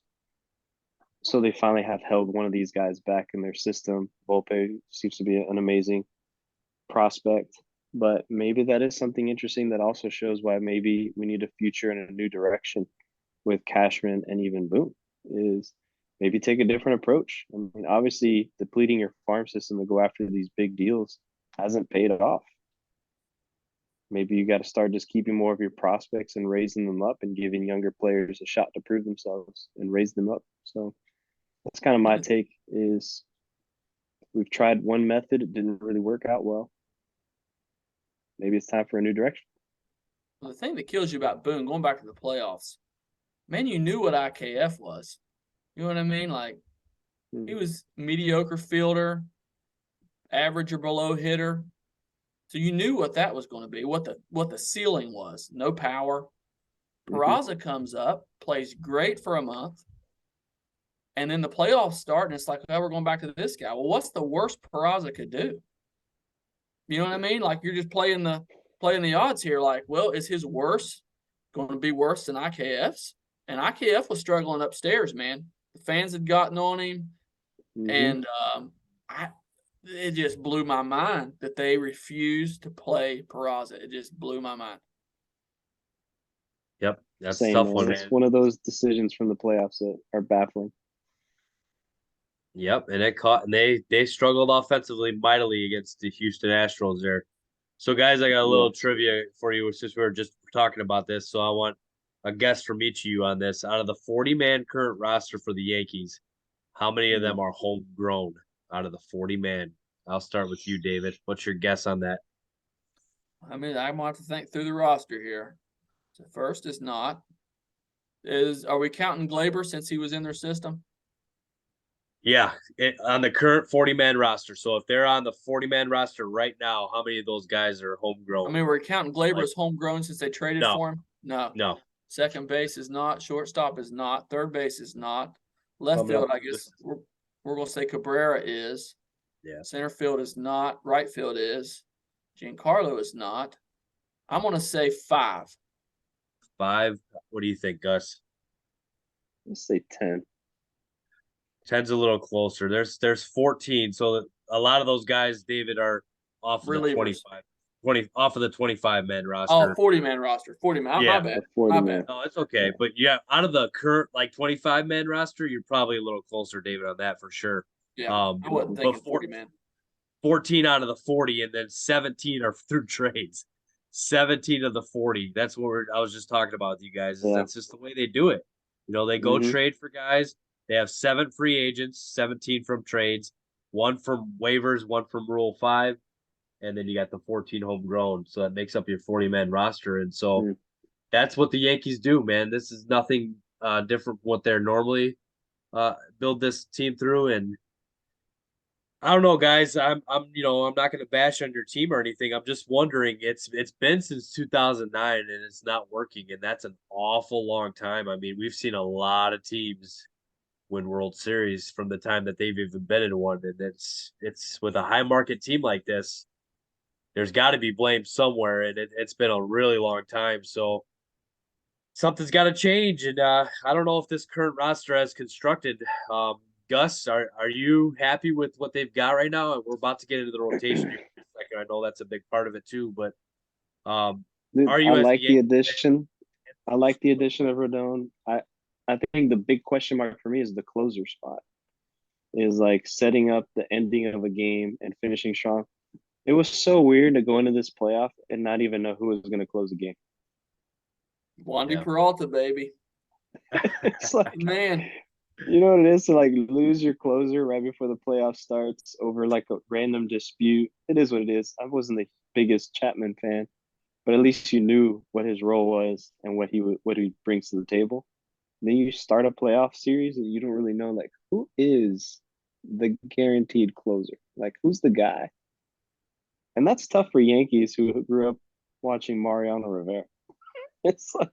So they finally have held one of these guys back in their system. Volpe seems to be an amazing prospect, but maybe that is something interesting that also shows why maybe we need a future in a new direction with Cashman and even Boone is maybe take a different approach. I mean, obviously depleting your farm system to go after these big deals hasn't paid off. Maybe you got to start just keeping more of your prospects and raising them up and giving younger players a shot to prove themselves and raise them up. So that's kind of my take is we've tried one method. It didn't really work out well. Maybe it's time for a new direction. Well, the thing that kills you about Boone, going back to the playoffs, man, you knew what IKF was. You know what I mean? Like, he was mediocre fielder, average or below hitter. So you knew what that was going to be, what the ceiling was. No power. Peraza comes up, plays great for a month, and then the playoffs start, and it's like, oh, we're going back to this guy. Well, what's the worst Peraza could do? You know what I mean? Like, you're just playing the odds here. Like, well, is his worse going to be worse than IKF's? And IKF was struggling upstairs, man. The fans had gotten on him, and it just blew my mind that they refused to play Peraza. It just blew my mind. Yep, that's a tough one, man. It's one of those decisions from the playoffs that are baffling. Yep, and they struggled offensively mightily against the Houston Astros there. So, guys, I got a little trivia for you since we were just talking about this. So I want a guess from each of you on this. Out of the 40-man current roster for the Yankees, how many of them are homegrown out of the 40-man? I'll start with you, David. What's your guess on that? I mean, I'm going to have to think through the roster here. So first is not. Are we counting Glaber since he was in their system? Yeah, on the current 40-man roster. So if they're on the 40-man roster right now, how many of those guys are homegrown? I mean, we're counting Glaber as homegrown since they traded for him? No. Second base is not. Shortstop is not. Third base is not. Left field, I guess we're going to say Cabrera is. Yeah. Center field is not. Right field is. Giancarlo is not. I'm going to say 5. 5? What do you think, Gus? Let's say 10. 10's a little closer. There's 14. So a lot of those guys, David, are off of the 25-man roster. Oh, 40-man roster. 40-man. Yeah. My bad. 40 man. No, it's okay. But yeah, out of the current 25-man roster, you're probably a little closer, David, on that for sure. Yeah. I wasn't thinking 40-man. 14 out of the 40, and then 17 are through trades. 17 of the 40. That's what I was just talking about with you guys. That's just the way they do it. You know, they go trade for guys. They have 7 free agents, 17 from trades, 1 from waivers, 1 from Rule 5, and then you got the 14 homegrown. So that makes up your 40-man roster. And so that's what the Yankees do, man. This is nothing different from what they're normally build this team through. And I don't know, guys. I'm not going to bash on your team or anything. I'm just wondering. It's been since 2009, and it's not working, and that's an awful long time. I mean, we've seen a lot of teams win World Series from the time that they've even been in one, and it's with a high market team like this, there's got to be blame somewhere, and it's been a really long time. So something's got to change, and I don't know if this current roster has constructed. Gus, are you happy with what they've got right now? We're about to get into the rotation here in a second. I know that's a big part of it too, but are you? I like the addition. I like the addition of Rodon. I think the big question mark for me is the closer spot. Is like setting up the ending of a game and finishing strong. It was so weird to go into this playoff and not even know who was going to close the game. Wandy Peralta, baby. It's like, man, you know what it is to like lose your closer right before the playoff starts over like a random dispute. It is what it is. I wasn't the biggest Chapman fan, but at least you knew what his role was and what he brings to the table. And then you start a playoff series and you don't really know like who is the guaranteed closer, like who's the guy. And that's tough for Yankees who grew up watching Mariano Rivera. It's like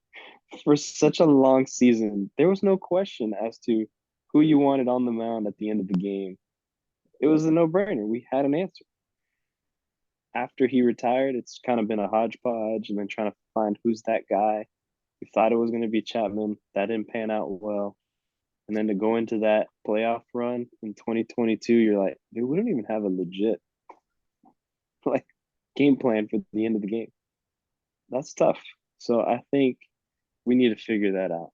for such a long season, there was no question as to who you wanted on the mound at the end of the game. It was a no-brainer. We had an answer. After he retired, it's kind of been a hodgepodge and then trying to find who's that guy. We thought it was going to be Chapman. That didn't pan out well. And then to go into that playoff run in 2022, you're like, dude, we don't even have a legit like game plan for the end of the game. That's tough. So I think we need to figure that out.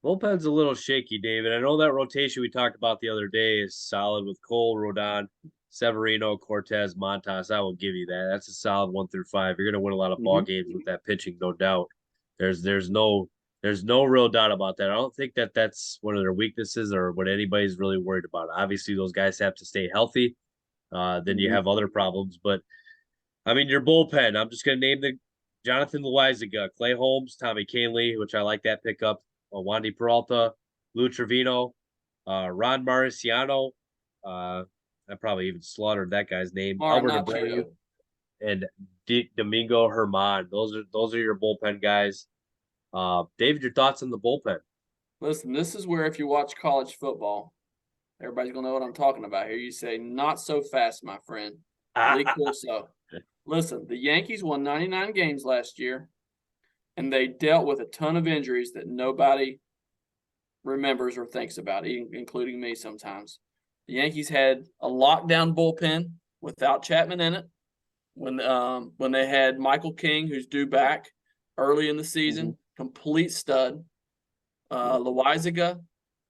Bullpen's a little shaky, David. I know that rotation we talked about the other day is solid with Cole, Rodon, Severino, Cortez, Montas. I will give you that. That's a solid 1 through 5. You're going to win a lot of ball games with that pitching, no doubt. There's no real doubt about that. I don't think that that's one of their weaknesses or what anybody's really worried about. Obviously, those guys have to stay healthy. Then you have other problems. But I mean, your bullpen. I'm just going to name the Jonathan Loizaga, Clay Holmes, Tommy Kahnle, which I like that pickup. Wandy Peralta, Lou Trevino, Ron Marciano. I probably even slaughtered that guy's name. Albert Abreu and Domingo Herman. Those are your bullpen guys. David, your thoughts on the bullpen? Listen, this is where if you watch college football, everybody's gonna know what I'm talking about here. You say, "Not so fast, my friend." Lee Corso. Listen, the Yankees won 99 games last year, and they dealt with a ton of injuries that nobody remembers or thinks about, including me sometimes. The Yankees had a lockdown bullpen without Chapman in it. When they had Michael King, who's due back early in the season, complete stud. Loizaga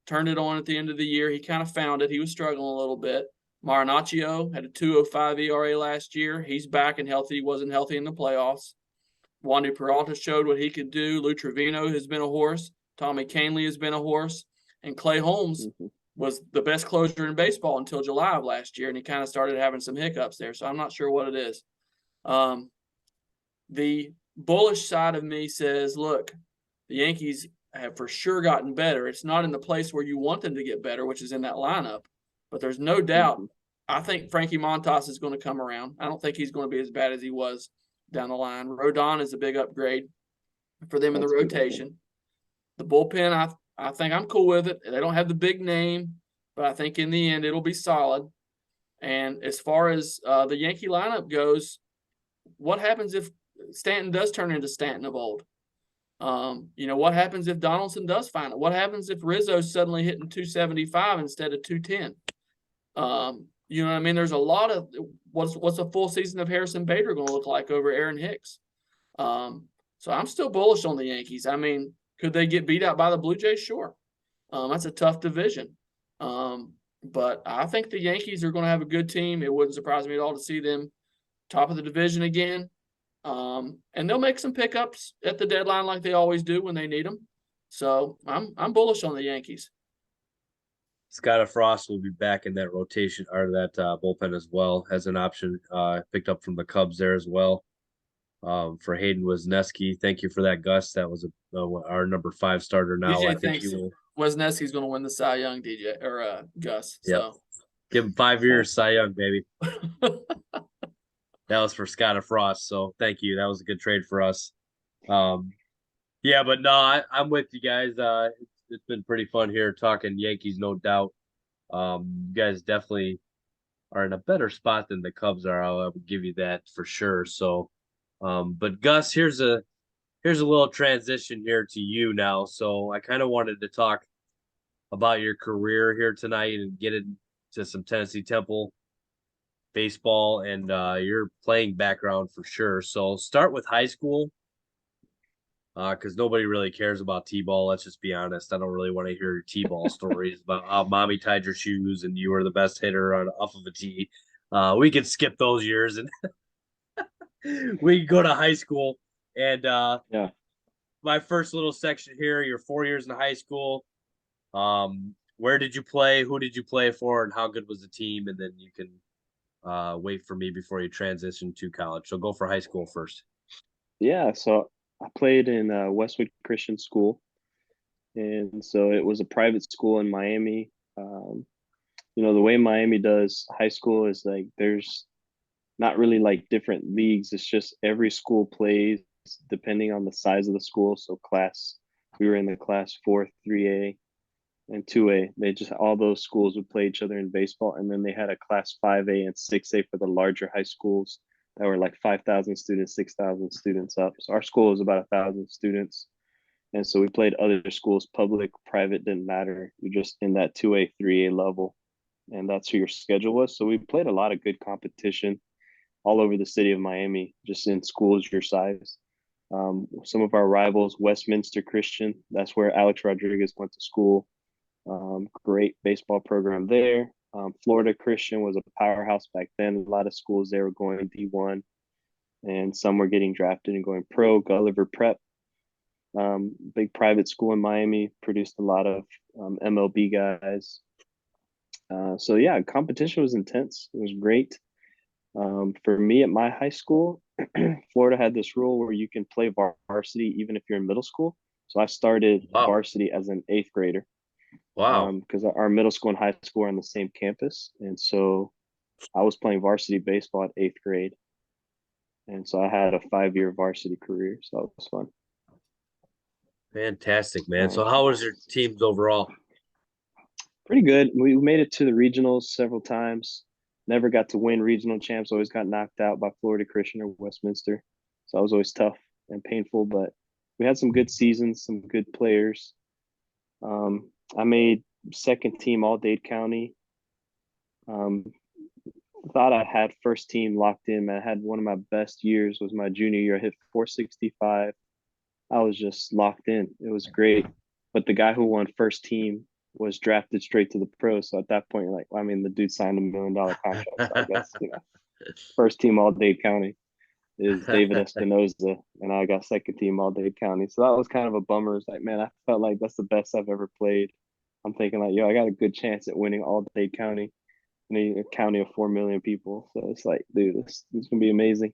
turned it on at the end of the year. He kind of found it. He was struggling a little bit. Marinaccio had a 2.05 ERA last year. He's back and healthy. He wasn't healthy in the playoffs. Wandy Peralta showed what he could do. Lou Trevino has been a horse. Tommy Kahnle has been a horse. And Clay Holmes was the best closer in baseball until July of last year, and he kind of started having some hiccups there. So I'm not sure what it is. The bullish side of me says, look, the Yankees have for sure gotten better. It's not in the place where you want them to get better, which is in that lineup. But there's no doubt. I think Frankie Montas is going to come around. I don't think he's going to be as bad as he was down the line. Rodon is a big upgrade for them in the rotation. The bullpen, I think I'm cool with it. They don't have the big name, but I think in the end it'll be solid. And as far as the Yankee lineup goes, what happens if Stanton does turn into Stanton of old? What happens if Donaldson does find it? What happens if Rizzo's suddenly hitting 275 instead of 210? You know what I mean? There's a lot of what's a full season of Harrison Bader going to look like over Aaron Hicks? So I'm still bullish on the Yankees. I mean, could they get beat out by the Blue Jays? Sure. That's a tough division. But I think the Yankees are going to have a good team. It wouldn't surprise me at all to see them top of the division again. And they'll make some pickups at the deadline like they always do when they need them. So I'm bullish on the Yankees. Scott Frost will be back in that rotation or that bullpen as well as an option picked up from the Cubs there as well. For Hayden Wesneski, thank you for that, Gus. That was our number 5 starter now. DJ I think thinks Wesneski's going to win the Cy Young, DJ or Gus. Yep. So give him 5 years, Cy Young, baby. That was for Scott Frost, so thank you. That was a good trade for us. Yeah, but no, I'm with you guys. It's been pretty fun here talking Yankees, no doubt. You guys definitely are in a better spot than the Cubs are. I would give you that for sure. So, but Gus, here's a little transition here to you now. So I kind of wanted to talk about your career here tonight and get into some Tennessee Temple baseball and your playing background for sure. So start with high school. Because nobody really cares about T-ball. Let's just be honest. I don't really want to hear your T-ball stories about how mommy tied your shoes and you were the best hitter off of a tee. We could skip those years and we could go to high school. And my first little section here, you're 4 years in high school. Where did you play? Who did you play for? And how good was the team? And then you can wait for me before you transition to college. So go for high school first. Yeah, so I played in Westwood Christian School, and so it was a private school in Miami. The way Miami does high school is like there's not really like different leagues. It's just every school plays depending on the size of the school. So we were in the class 4 3A, and 2A. They just all those schools would play each other in baseball, and then they had a class 5A and 6A for the larger high schools that were like 5,000 students, 6,000 students up. So our school was about 1,000 students, and so we played other schools, public, private, didn't matter. You're just in that 2A, 3A level, and that's who your schedule was. So we played a lot of good competition all over the city of Miami, just in schools your size. Some of our rivals, Westminster Christian, that's where Alex Rodriguez went to school. Great baseball program there. Florida Christian was a powerhouse back then. A lot of schools there were going D1, and some were getting drafted and going pro. Gulliver Prep, big private school in Miami, produced a lot of MLB guys. So yeah, competition was intense. It was great. For me at my high school, Florida had this rule where you can play varsity even if you're in middle school. So I started Wow. varsity as an eighth grader. Wow. Because our middle school and high school are on the same campus, and so I was playing varsity baseball at eighth grade, and so I had a 5-year varsity career. So it was fun. Fantastic, man. So Um, how was your teams overall? Pretty good. We made it to the regionals several times. Never got to win regional champs. Always got knocked out by Florida Christian or Westminster. So that was always tough and painful. But we had some good seasons, some good players. I made second team all Dade County. Um, thought I had first team locked in. Man, I had one of my best years was my junior year. I hit 465. I was just locked in. It was great. But the guy who won first team was drafted straight to the pros. So at that point, you're like, well, I mean, the dude signed $1 million contract. So I guess, first team all Dade County is David Espinoza, and I got second team all Dade County. So that was kind of a bummer. It's like, man, I felt like that's the best I've ever played. I'm thinking like, yo, I got a good chance at winning all Dade County, a county of 4 million people. So it's like, dude, this is gonna be amazing.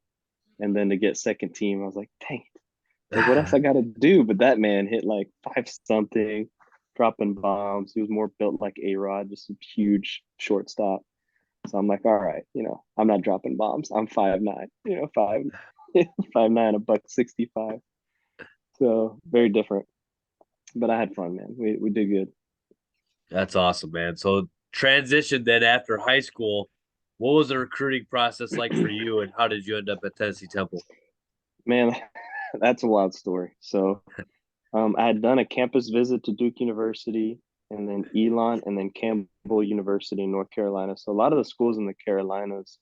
And then to get second team, I was like, dang it. Like, what else I got to do? But that man hit like 5 something, dropping bombs. He was more built like A-Rod, just a huge shortstop. So I'm like, all right, I'm not dropping bombs. I'm 5'9", 5'9", a buck 65. So very different. But I had fun, man. We did good. That's awesome, man. So transition then after high school, what was the recruiting process like for you, and how did you end up at Tennessee Temple? Man, that's a wild story. So I had done a campus visit to Duke University, and then Elon, and then Campbell University in North Carolina. So a lot of the schools in the Carolinas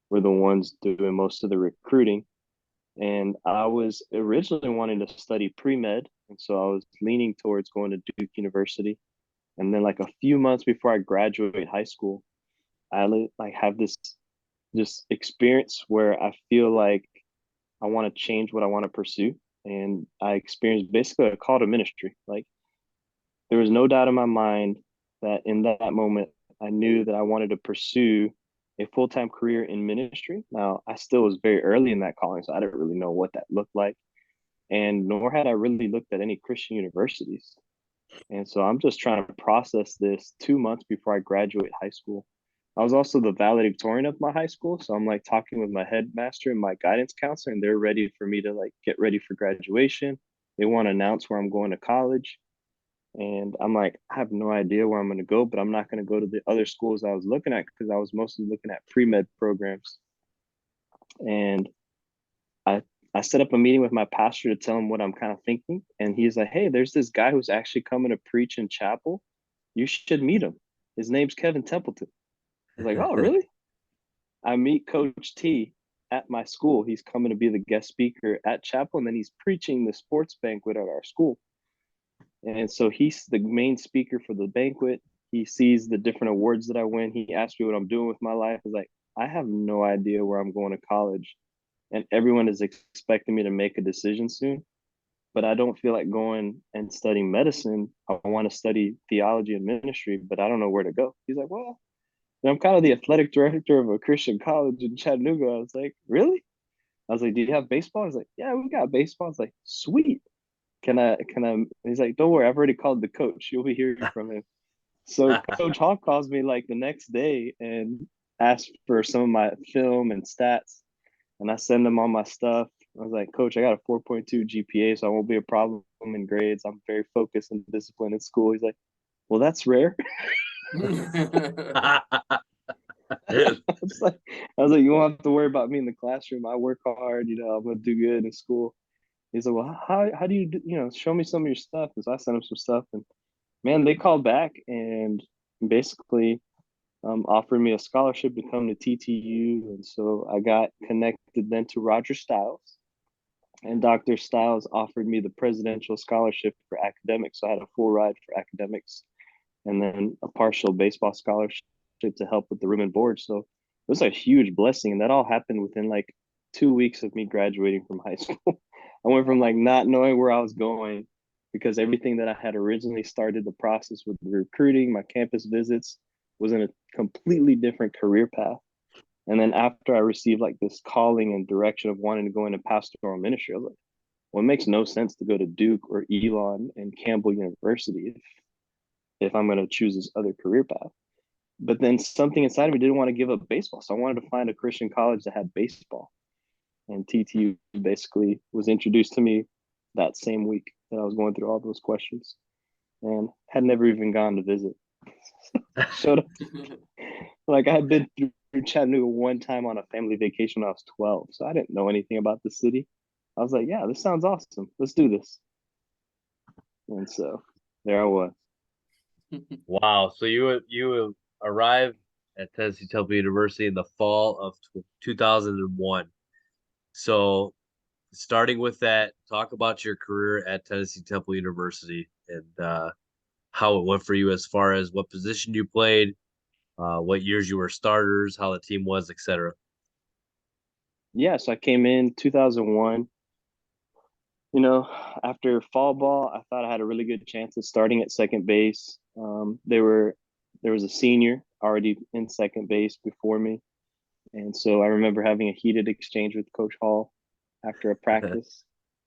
were the ones doing most of the recruiting. And I was originally wanting to study pre-med, and so I was leaning towards going to Duke University. And then like a few months before I graduate high school, I like have this just experience where I feel like I want to change what I want to pursue. And I experienced basically a call to ministry. Like, there was no doubt in my mind that in that moment, I knew that I wanted to pursue a full time career in ministry. Now, I still was very early in that calling, so I didn't really know what that looked like. And nor had I really looked at any Christian universities. And so I'm just trying to process this 2 months before I graduate high school. I was also the valedictorian of my high school. So I'm like talking with my headmaster and my guidance counselor, and they're ready for me to like get ready for graduation. They want to announce where I'm going to college. And I'm like, I have no idea where I'm going to go, but I'm not going to go to the other schools I was looking at because I was mostly looking at pre-med programs. And I I set up a meeting with my pastor to tell him what I'm kind of thinking. And he's like, hey, there's this guy who's actually coming to preach in chapel. You should meet him. His name's Kevin Templeton. I was like, oh, really? I meet Coach T at my school. He's coming to be the guest speaker at chapel, and then he's preaching the sports banquet at our school. And so he's the main speaker for the banquet. He sees the different awards that I win. He asked me what I'm doing with my life. I was like, I have no idea where I'm going to college. And everyone is expecting me to make a decision soon. But I don't feel like going and studying medicine. I want to study theology and ministry, but I don't know where to go. He's like, well, I'm kind of the athletic director of a Christian college in Chattanooga. I was like, really? I was like, do you have baseball? I was like, yeah, we got baseball. I was like, sweet. Can I? He's like, don't worry, I've already called the coach. You'll be hearing from him. So Coach Hawk calls me like the next day and asks for some of my film and stats. And I send him all my stuff. I was like, Coach, I got a 4.2 GPA, so I won't be a problem in grades. I'm very focused and disciplined in school. He's like, well, that's rare. Yeah. I was like, you won't have to worry about me in the classroom. I work hard, I'm gonna do good in school. He's like, well, how do you do, show me some of your stuff. And so I sent him some stuff, and man, they called back and basically offered me a scholarship to come to TTU. And so I got connected then to Roger Stiles, and Dr. Stiles offered me the presidential scholarship for academics. So I had a full ride for academics and then a partial baseball scholarship to help with the room and board. So it was a huge blessing. And that all happened within like 2 weeks of me graduating from high school. I went from like not knowing where I was going because everything that I had originally started the process with the recruiting, my campus visits, was in a completely different career path. And then after I received like this calling and direction of wanting to go into pastoral ministry, I was like, well, it makes no sense to go to Duke or Elon and Campbell University if I'm going to choose this other career path. But then something inside of me didn't want to give up baseball. So I wanted to find a Christian college that had baseball. And TTU basically was introduced to me that same week that I was going through all those questions and had never even gone to visit. Showed up. Like I had been through Chattanooga one time on a family vacation when I was 12. So I didn't know anything about the city. I was like, yeah, this sounds awesome. Let's do this. And so there I was. Wow. So you arrived at Tennessee Temple University in the fall of 2001. So starting with that, talk about your career at Tennessee Temple University and how it went for you as far as what position you played, what years you were starters, how the team was, etc. Yeah, so I came in 2001. After fall ball, I thought I had a really good chance of starting at second base. There was a senior already in second base before me, and so I remember having a heated exchange with Coach Hall after a practice,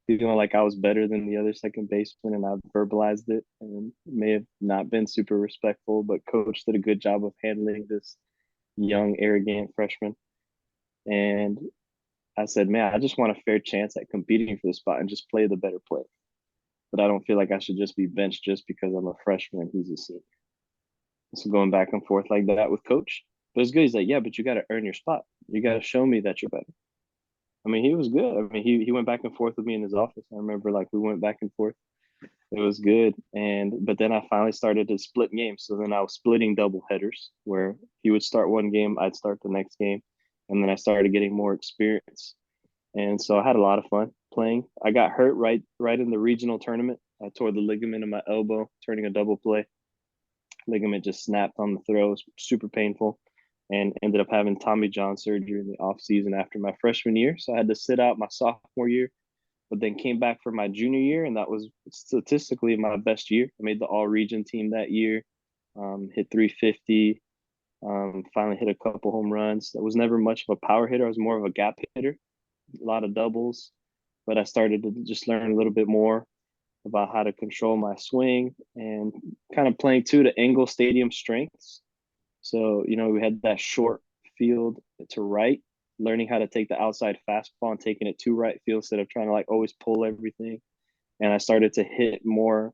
feeling like I was better than the other second baseman, and I verbalized it, and it may have not been super respectful, but Coach did a good job of handling this young, arrogant freshman, and I said, man, I just want a fair chance at competing for the spot and just play the better player. But I don't feel like I should just be benched just because I'm a freshman and he's a senior. So going back and forth like that with coach. But it's good. He's like, yeah, but you got to earn your spot. You got to show me that you're better. I mean, he was good. I mean, he went back and forth with me in his office. I remember like we went back and forth. It was good. But then I finally started to split games. So then I was splitting double headers where he would start one game, I'd start the next game. And then I started getting more experience. And so I had a lot of fun playing. I got hurt right in the regional tournament. I tore the ligament in my elbow, turning a double play. Ligament just snapped on the throw. It was super painful, and ended up having Tommy John surgery in the off season after my freshman year. So I had to sit out my sophomore year, but then came back for my junior year, and that was statistically my best year. I made the all region team that year, hit 350, finally hit a couple home runs. I was never much of a power hitter. I was more of a gap hitter, a lot of doubles, but I started to just learn a little bit more about how to control my swing and kind of playing to Engel Stadium strengths. So, we had that short field to right, learning how to take the outside fastball and taking it to right field instead of trying to like always pull everything. And I started to hit more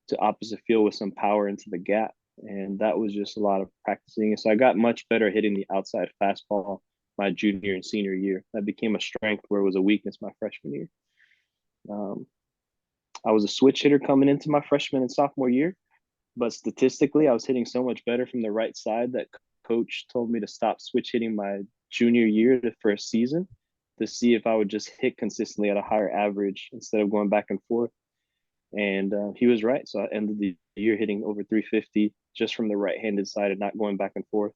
to opposite field with some power into the gap. And that was just a lot of practicing. So I got much better hitting the outside fastball my junior and senior year. That became a strength where it was a weakness my freshman year. I was a switch hitter coming into my freshman and sophomore year, but statistically, I was hitting so much better from the right side that coach told me to stop switch hitting my junior year for a season to see if I would just hit consistently at a higher average instead of going back and forth. And he was right. So I ended the year hitting over 350 just from the right-handed side and not going back and forth.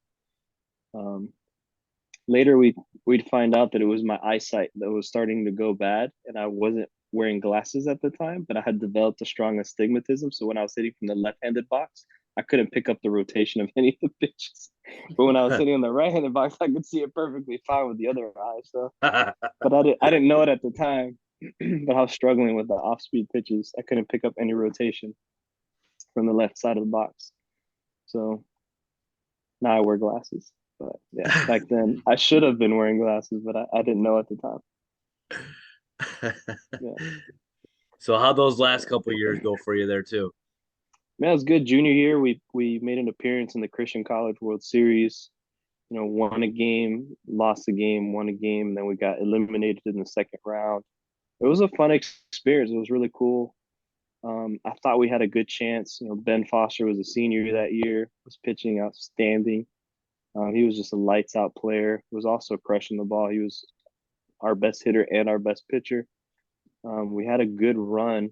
Later, we'd find out that it was my eyesight that was starting to go bad, and I wasn't wearing glasses at the time, but I had developed a strong astigmatism. So when I was hitting from the left-handed box, I couldn't pick up the rotation of any of the pitches. But when I was hitting on the right-handed box, I could see it perfectly fine with the other eye. So, but I didn't know it at the time. But I was struggling with the off-speed pitches. I couldn't pick up any rotation from the left side of the box. So now I wear glasses. But yeah, back then I should have been wearing glasses, but I didn't know at the time. Yeah. So how those last couple years go for you there too? Man, it was good. Junior year, we made an appearance in the Christian College World Series. Won a game, lost a game, won a game, and then we got eliminated in the second round. It was a fun experience. It was really cool. I thought we had a good chance. Ben Foster was a senior that year, was pitching outstanding. He was just a lights out player. Was also crushing the ball. He was our best hitter and our best pitcher. We had a good run.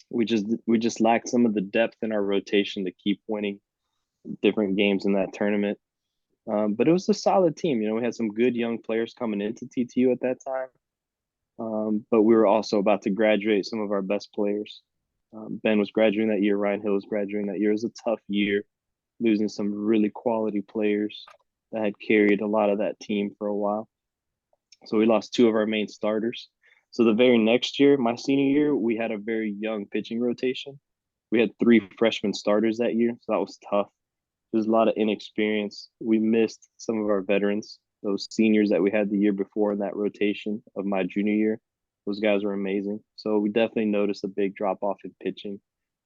We just lacked some of the depth in our rotation to keep winning different games in that tournament. But it was a solid team. We had some good young players coming into TTU at that time. But we were also about to graduate some of our best players. Ben was graduating that year. Ryan Hill was graduating that year. It was a tough year, losing some really quality players that had carried a lot of that team for a while. So we lost two of our main starters. So the very next year, my senior year, we had a very young pitching rotation. We had three freshman starters that year, so that was tough. There's a lot of inexperience. We missed some of our veterans, those seniors that we had the year before in that rotation of my junior year. Those guys were amazing. So we definitely noticed a big drop off in pitching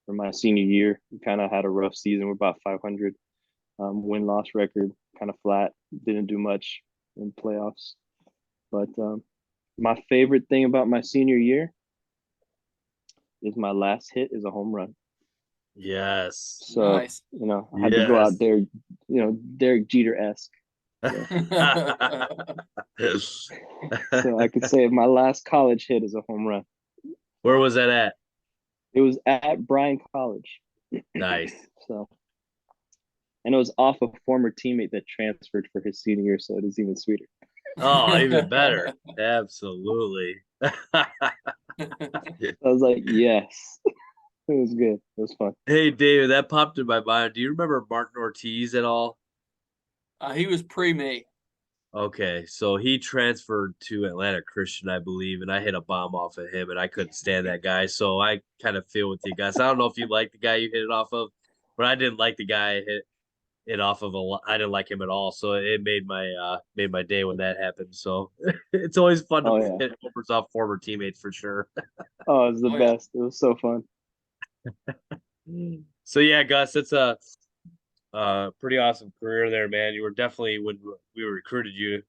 for my senior year. We kind of had a rough season. We're about 500 win loss record, kind of flat. Didn't do much in playoffs. But my favorite thing about my senior year is my last hit is a home run. Yes. So, Nice. I had to go out Yes. there, Derek Jeter-esque. So I could say my last college hit is a home run. Where was that at? It was at Bryan College. Nice. So, and it was off a former teammate that transferred for his senior year, so it is even sweeter. Oh, even better. Absolutely. I was like, yes. It was good. It was fun. Hey, David, that popped in my mind. Do you remember Martin Ortiz at all? He was pre-me. Okay, so he transferred to Atlanta Christian, I believe, and I hit a bomb off of him, and I couldn't stand that guy. So I kind of feel with you guys. I don't know if you like the guy you hit it off of, but I didn't like the guy I hit it off of a lot. I didn't like him at all. So it made my day when that happened. So it's always fun to Oh yeah. hit homers off former teammates for sure. Oh, it was the Oh yeah. best. It was so fun. So yeah, Gus, it's a pretty awesome career there, man. You were definitely when we recruited you.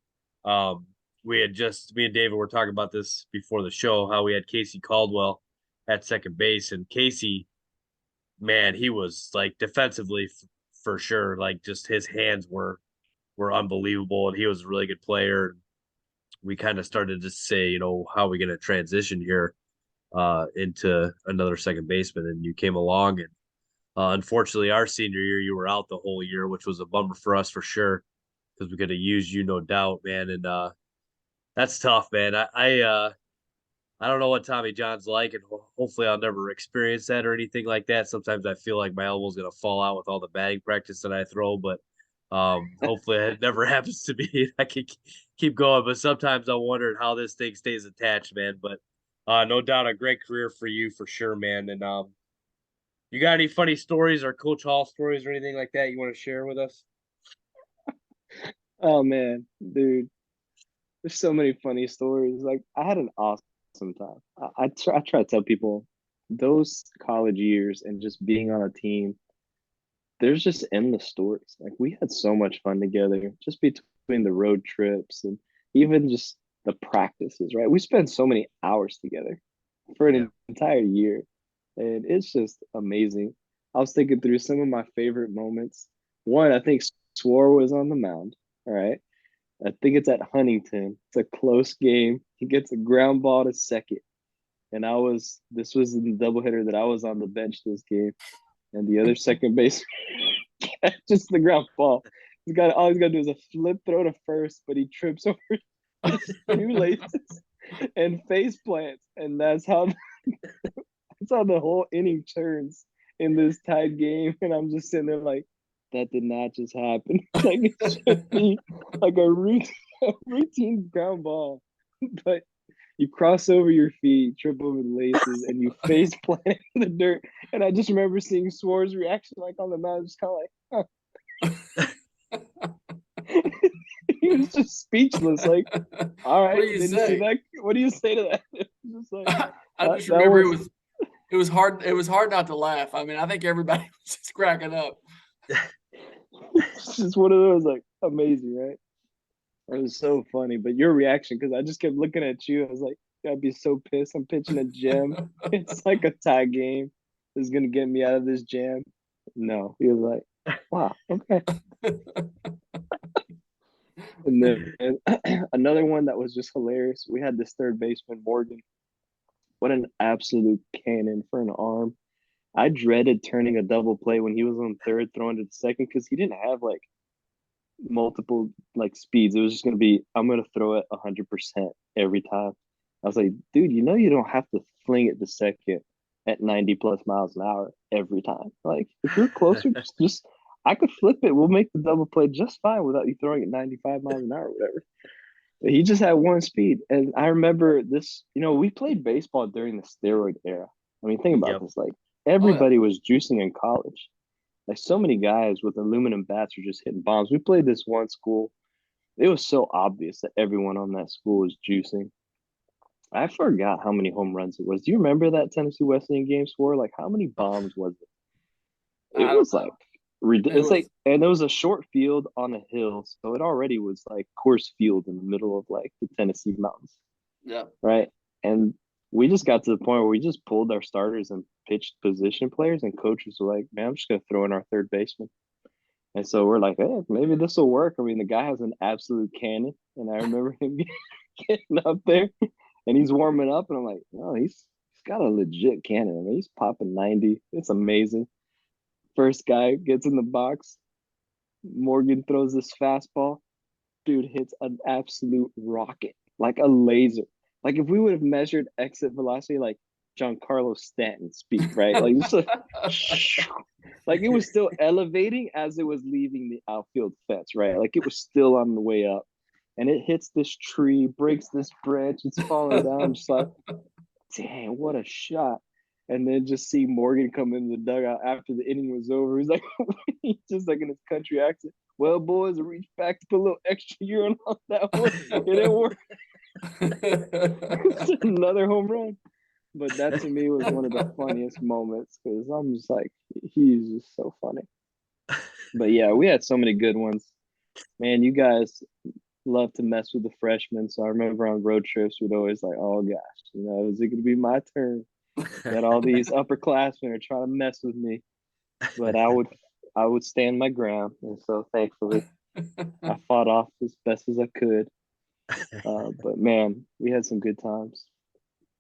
Um, we had just me and David were talking about this before the show, how we had Casey Caldwell at second base, and Casey, man, he was like defensively for sure. Like just his hands were unbelievable, and he was a really good player. We kind of started to say, how are we going to transition here into another second baseman, and you came along and unfortunately, our senior year, you were out the whole year, which was a bummer for us for sure, because we could have used you, no doubt, man. And that's tough, man. I don't know what Tommy John's like, and hopefully, I'll never experience that or anything like that. Sometimes I feel like my elbow's gonna fall out with all the batting practice that I throw, but hopefully, it never happens to me. I can keep going, but sometimes I wonder how this thing stays attached, man. But no doubt, a great career for you for sure, man. And you got any funny stories or Coach Hall stories or anything like that you want to share with us? Oh man, dude. There's so many funny stories. Like I had an awesome time. I try to tell people those college years and just being on a team, there's just endless stories. Like we had so much fun together, just between the road trips and even just the practices, right? We spent so many hours together for Yeah. an entire year. And it's just amazing. I was thinking through some of my favorite moments. One, I think Swor was on the mound. All right. I think it's at Huntington. It's a close game. He gets a ground ball to second. And this was in the doubleheader that I was on the bench this game. And the other second base catches the ground ball. All he's got to do is a flip throw to first, but he trips over his shoelaces and face plants. And that's how the whole inning turns in this tied game. And I'm just sitting there like, that did not just happen. Like it should be like a routine ground ball. But you cross over your feet, trip over the laces, and you face plant in the dirt. And I just remember seeing Swor's reaction like on the mound, just kind of like, huh. He was just speechless. Like, all What right, do you didn't see say? that. What do you say to that? Just like I just that remember it was was It was hard. It was hard not to laugh. I mean, I think everybody was just cracking up. It's just one of those like amazing, right? It was so funny, but your reaction, because I just kept looking at you. I was like, I'd be so pissed. I'm pitching a gem. It's like a tie game. This is gonna get me out of this jam. No, he was like, wow, okay. And then another one that was just hilarious. We had this third baseman, Morgan. What an absolute cannon for an arm. I dreaded turning a double play when he was on third, throwing to the second, because he didn't have like multiple like speeds. It was just gonna be, I'm gonna throw it 100% every time. I was like, dude, you don't have to fling it the second at 90 plus miles an hour every time. Like if you're closer, just I could flip it. We'll make the double play just fine without you throwing it 95 miles an hour or whatever. But he just had one speed. And I remember this, we played baseball during the steroid era. I mean, think about Yep. this. Like Oh yeah. everybody was juicing in college. Like so many guys with aluminum bats were just hitting bombs. We played this one school. It was so obvious that everyone on that school was juicing. I forgot how many home runs it was. Do you remember that Tennessee Wesleyan game score? Like how many bombs was it? It I don't was know. like It it's like, was. and it was a short field on a hill, so it already was like course field in the middle of like the Tennessee mountains, Yeah. right? And we just got to the point where we just pulled our starters and pitched position players, and coaches were like, "Man, I'm just gonna throw in our third baseman." And so we're like, "Hey, maybe this will work." I mean, the guy has an absolute cannon, and I remember him getting up there, and he's warming up, and I'm like, "Oh, he's got a legit cannon. I mean, he's popping 90. It's amazing." First guy gets in the box. Morgan throws this fastball. Dude hits an absolute rocket, like a laser. Like if we would have measured exit velocity, like Giancarlo Stanton speed, right? Like just like it was still elevating as it was leaving the outfield fence, right? Like it was still on the way up, and it hits this tree, breaks this branch, it's falling down. I'm just like, damn, what a shot. And then just see Morgan come in the dugout after the inning was over. He's like, he's just like in his country accent. Well, boys, I reached back to put a little extra urine on that one. It didn't work. It's another home run. But that to me was one of the funniest moments, because I'm just like, he's just so funny. But yeah, we had so many good ones. Man, you guys love to mess with the freshmen. So I remember on road trips, we'd always like, oh gosh, is it going to be my turn? That all these upperclassmen are trying to mess with me, but I would stand my ground, and so thankfully I fought off as best as I could. But man, we had some good times.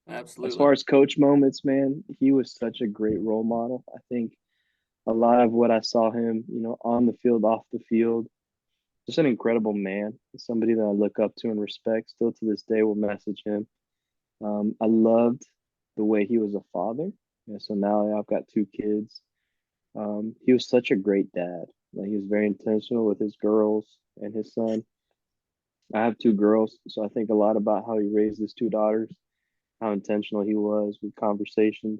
As Absolutely. far as coach moments, man, he was such a great role model. I think a lot of what I saw him, on the field, off the field, just an incredible man, somebody that I look up to and respect. Still to this day, will message him. I loved the way he was a father. Yeah, so now I've got two kids. He was such a great dad. Like, he was very intentional with his girls and his son. I have two girls, so I think a lot about how he raised his two daughters, how intentional he was with conversations.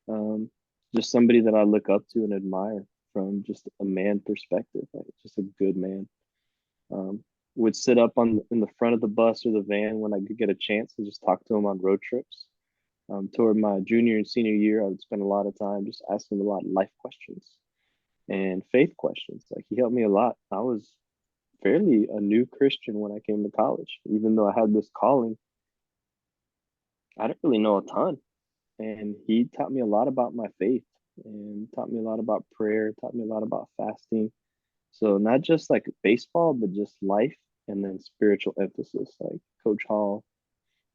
Um, just somebody that I look up to and admire from just a man perspective, like just a good man. Um, would sit up in the front of the bus or the van when I could get a chance and just talk to him on road trips. Toward my junior and senior year, I would spend a lot of time just asking a lot of life questions and faith questions. Like he helped me a lot. I was fairly a new Christian when I came to college, even though I had this calling. I didn't really know a ton, and he taught me a lot about my faith and taught me a lot about prayer, taught me a lot about fasting. So not just like baseball, but just life, and then spiritual emphasis. Like Coach Hall,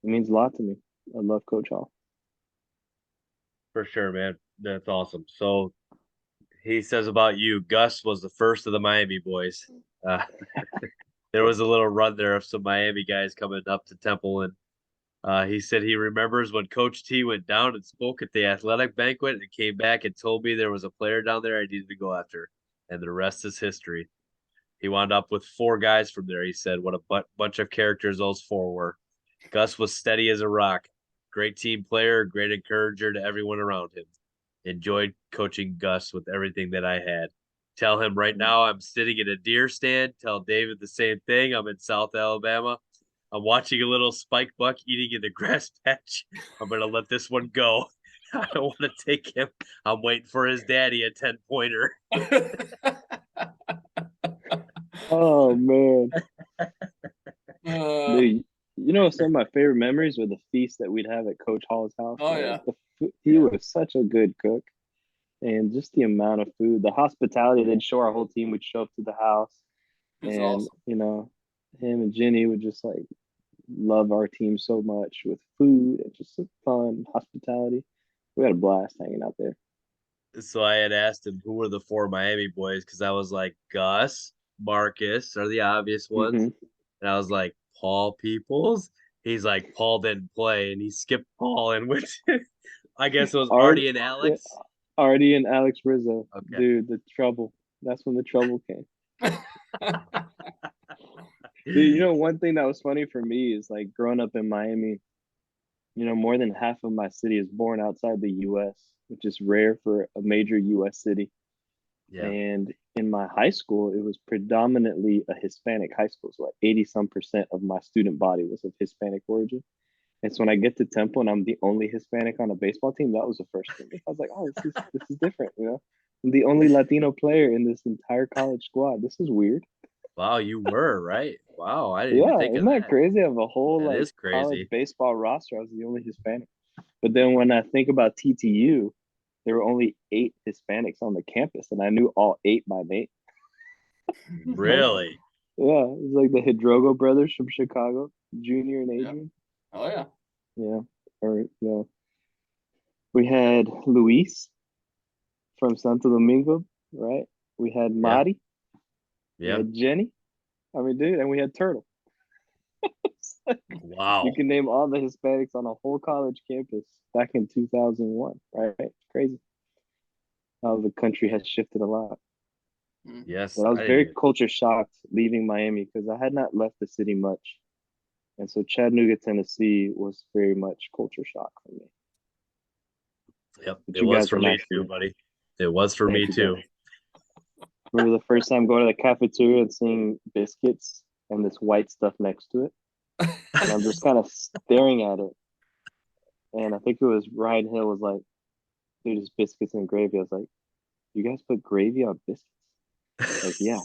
it means a lot to me. I love Coach Hall. For sure, man. That's awesome. So he says about you, Gus was the first of the Miami boys. Uh, there was a little run there of some Miami guys coming up to Temple, and he said he remembers when Coach T went down and spoke at the athletic banquet and came back and told me there was a player down there I needed to go after, and the rest is history. He wound up with four guys from there. He said, "What a bunch of characters those four were." Gus was steady as a rock, great team player, great encourager to everyone around him. Enjoyed coaching Gus with everything that I had. Tell him right now I'm sitting in a deer stand. Tell David the same thing. I'm in South Alabama. I'm watching a little spike buck eating in the grass patch. I'm going to let this one go. I don't want to take him. I'm waiting for his daddy a 10-pointer. Oh man, Uh, dude, you know some of my favorite memories were the feasts that we'd have at Coach Hall's house. Oh, man. yeah. He Yeah. was such a good cook, and just the amount of food, the hospitality they'd show our whole team. Would show up to the house, it was and awesome. him and Jenny would just like love our team so much with food and just some fun hospitality. We had a blast hanging out there. So I had asked him who were the 4 Miami boys because I was like, Gus, Marcus are the obvious ones. Hmm. And I was like, Paul Peoples? He's like, Paul didn't play, and he skipped Paul and went I guess it was Art, Artie and yeah, Alex. Artie and Alex Rizzo, Okay. dude, the trouble. That's when the trouble came. Dude, one thing that was funny for me is like growing up in Miami, more than half of my city is born outside the US, which is rare for a major US city. Yeah. And in my high school, it was predominantly a Hispanic high school. So like 80 some percent of my student body was of Hispanic origin. And so when I get to Temple and I'm the only Hispanic on a baseball team, that was the first for me. I was like, oh, this is different. I'm the only Latino player in this entire college squad. This is weird. Wow, you were, right? Wow, I didn't even Yeah, think isn't of that that. crazy? I have a whole That like is college crazy. baseball roster. I was the only Hispanic. But then when I think about TTU, there were only 8 Hispanics on the campus, and I knew all 8 by name. Really? Yeah, it was like the Hidrogo brothers from Chicago, Junior and Yeah. Adrian. Oh, yeah. Yeah, or we had Luis from Santo Domingo, right? We had Yeah. Mari, we Yeah. had Jenny. I mean, dude, and we had Turtle. Wow. You can name all the Hispanics on a whole college campus back in 2001, right? Crazy how the country has shifted a lot. Mhm. Yes, But I was I didn't very even. culture shocked leaving Miami because I had not left the city much. And so Chattanooga, Tennessee was very much culture shock for me. Yep, But it you was guys for were me nice to too, me. buddy. It was for me Thank you, too. brother. Remember the first time going to the cafeteria and seeing biscuits and this white stuff next to it? And I'm just kind of staring at it. And I think it was Ryan Hill was like, dude, it's biscuits and gravy. I was like, you guys put gravy on biscuits? Like, yeah,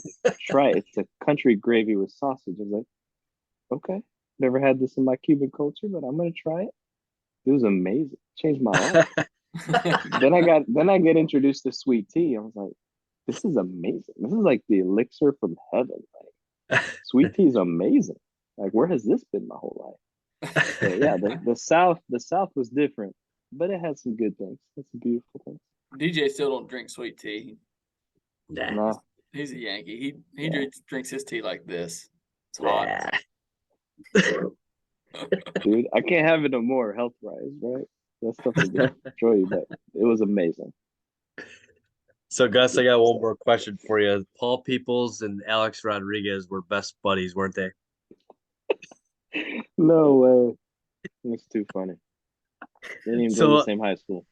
try it. It's a country gravy with sausage. I was like, okay. Never had this in my Cuban culture, but I'm gonna try it. It was amazing. Changed my life. Then I get introduced to sweet tea. I was like, this is amazing. This is like the elixir from heaven. Like sweet tea is amazing. Like where has this been my whole life? So yeah, the South was different, but it had some good things. It's a beautiful thing. DJ still don't drink sweet tea. Nah. Nah, He's a Yankee. He yeah. drinks his tea like this. It's hot. Dude, I can't have it no more health wise, right? That stuff will destroy you, but it was amazing. So, Gus, I Good got one stuff. more question for you. Paul Peoples and Alex Rodriguez were best buddies, weren't they? No way. It's too funny. They didn't even go to the So same high school.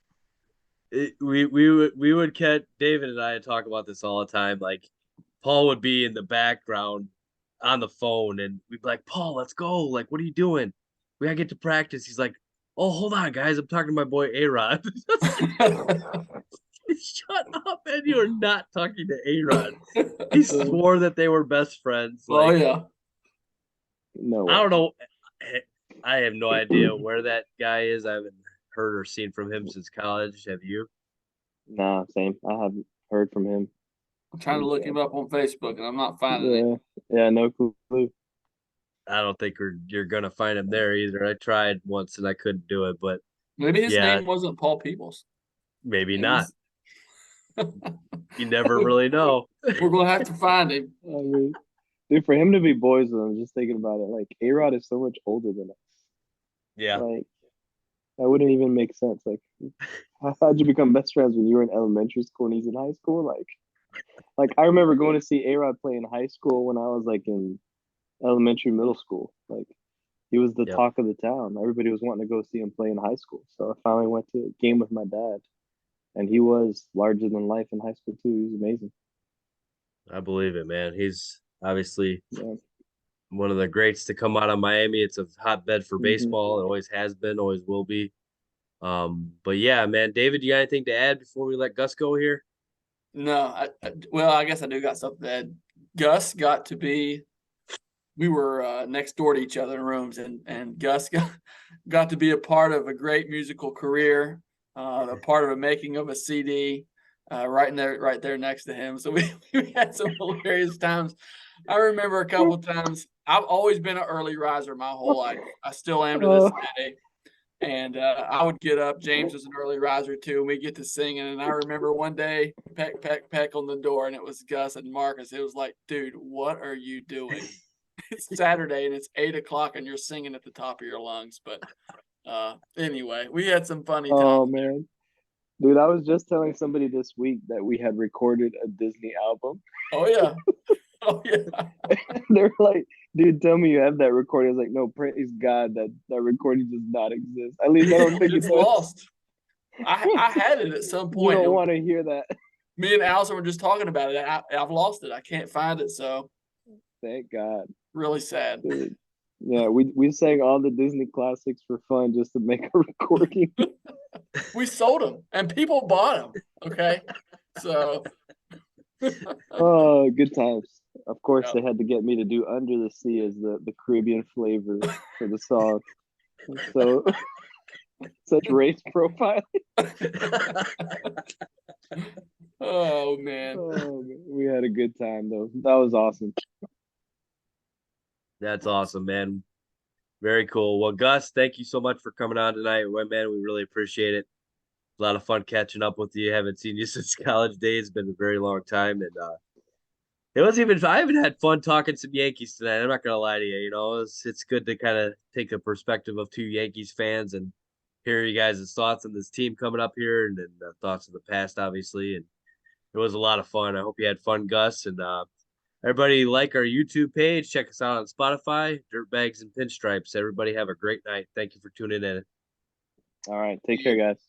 we would catch David and I talk about this all the time. Like Paul would be in the background on the phone, and we'd be like, "Paul, let's go! Like, what are you doing? We gotta get to practice." He's like, "Oh, hold on, guys, I'm talking to my boy A Rod." Shut up, man! You are not talking to A Rod. He swore that they were best friends. Oh, Like, yeah. No I way. don't know. I have no idea where that guy is. I haven't heard or seen from him since college. Have you? Nah, same. I haven't heard from him. I'm trying to look him up on Facebook, and I'm not finding him. Yeah, no clue. I don't think you're gonna find him there either. I tried once and I couldn't do it, but Maybe his yeah, name wasn't Paul Peoples. maybe Maybe not. You never we're really know. gonna have to find him. I mean, dude, for him to be boys with him, just thinking about it, like A Rod is so much older than us. Yeah. Like that wouldn't even make sense. Like, how'd you become best friends when you were in elementary school and he's in high school? Like I remember going to see A Rod play in high school when I was like in elementary, middle school. Like he was the Yep. talk of the town. Everybody was wanting to go see him play in high school. So I finally went to a game with my dad, and he was larger than life in high school too. He was amazing. I believe it, man. He's obviously Yeah. one of the greats to come out of Miami. It's a hotbed for Hmm. baseball. It always has been, always will be. But yeah, man, David, you got anything to add before we let Gus go here? No, well, I guess I do got something to add. Gus got to be we were next door to each other in rooms, and Gus got to be a part of a great musical career, a part of a making of a CD, right there next to him. So we had some hilarious times. I remember a couple times. I've always been an early riser my whole life. I still am to this day. And I would get up. James was an early riser too, and we get to singing. And I remember one day, peck, peck, peck on the door, and it was Gus and Marcus. It was like, dude, what are you doing? It's Saturday and it's 8:00 and you're singing at the top of your lungs. But anyway, we had some funny times. Oh man, dude, I was just telling somebody this week that we had recorded a Disney album. Oh yeah, oh yeah. They're like, dude, tell me you have that recording. I was like, no, praise God that recording does not exist. At least I don't think It's it does. lost. I had it at some You point. don't want to hear that. Me and Allison were just talking about it. I've lost it. I can't find it. So Thank God. really sad. Dude. Yeah, we sang all the Disney classics for fun just to make a recording. We sold them and people bought them. Okay, so Oh, good times. Of course, Yep. they had to get me to do Under the Sea as the Caribbean flavor for the song. So, such race profile. Oh man. Oh, we had a good time, though. That was awesome. That's awesome, man. Very cool. Well, Gus, thank you so much for coming on tonight. Well, man, we really appreciate it. A lot of fun catching up with you. Haven't seen you since college days. It's been a very long time. And I even had fun talking some Yankees tonight. I'm not gonna lie to you. It's good to kind of take a perspective of two Yankees fans and hear you guys' thoughts on this team coming up here and then thoughts of the past, obviously. And it was a lot of fun. I hope you had fun, Gus. And everybody like our YouTube page. Check us out on Spotify, Dirtbags and Pinstripes. Everybody have a great night. Thank you for tuning in. All right. Take care, guys.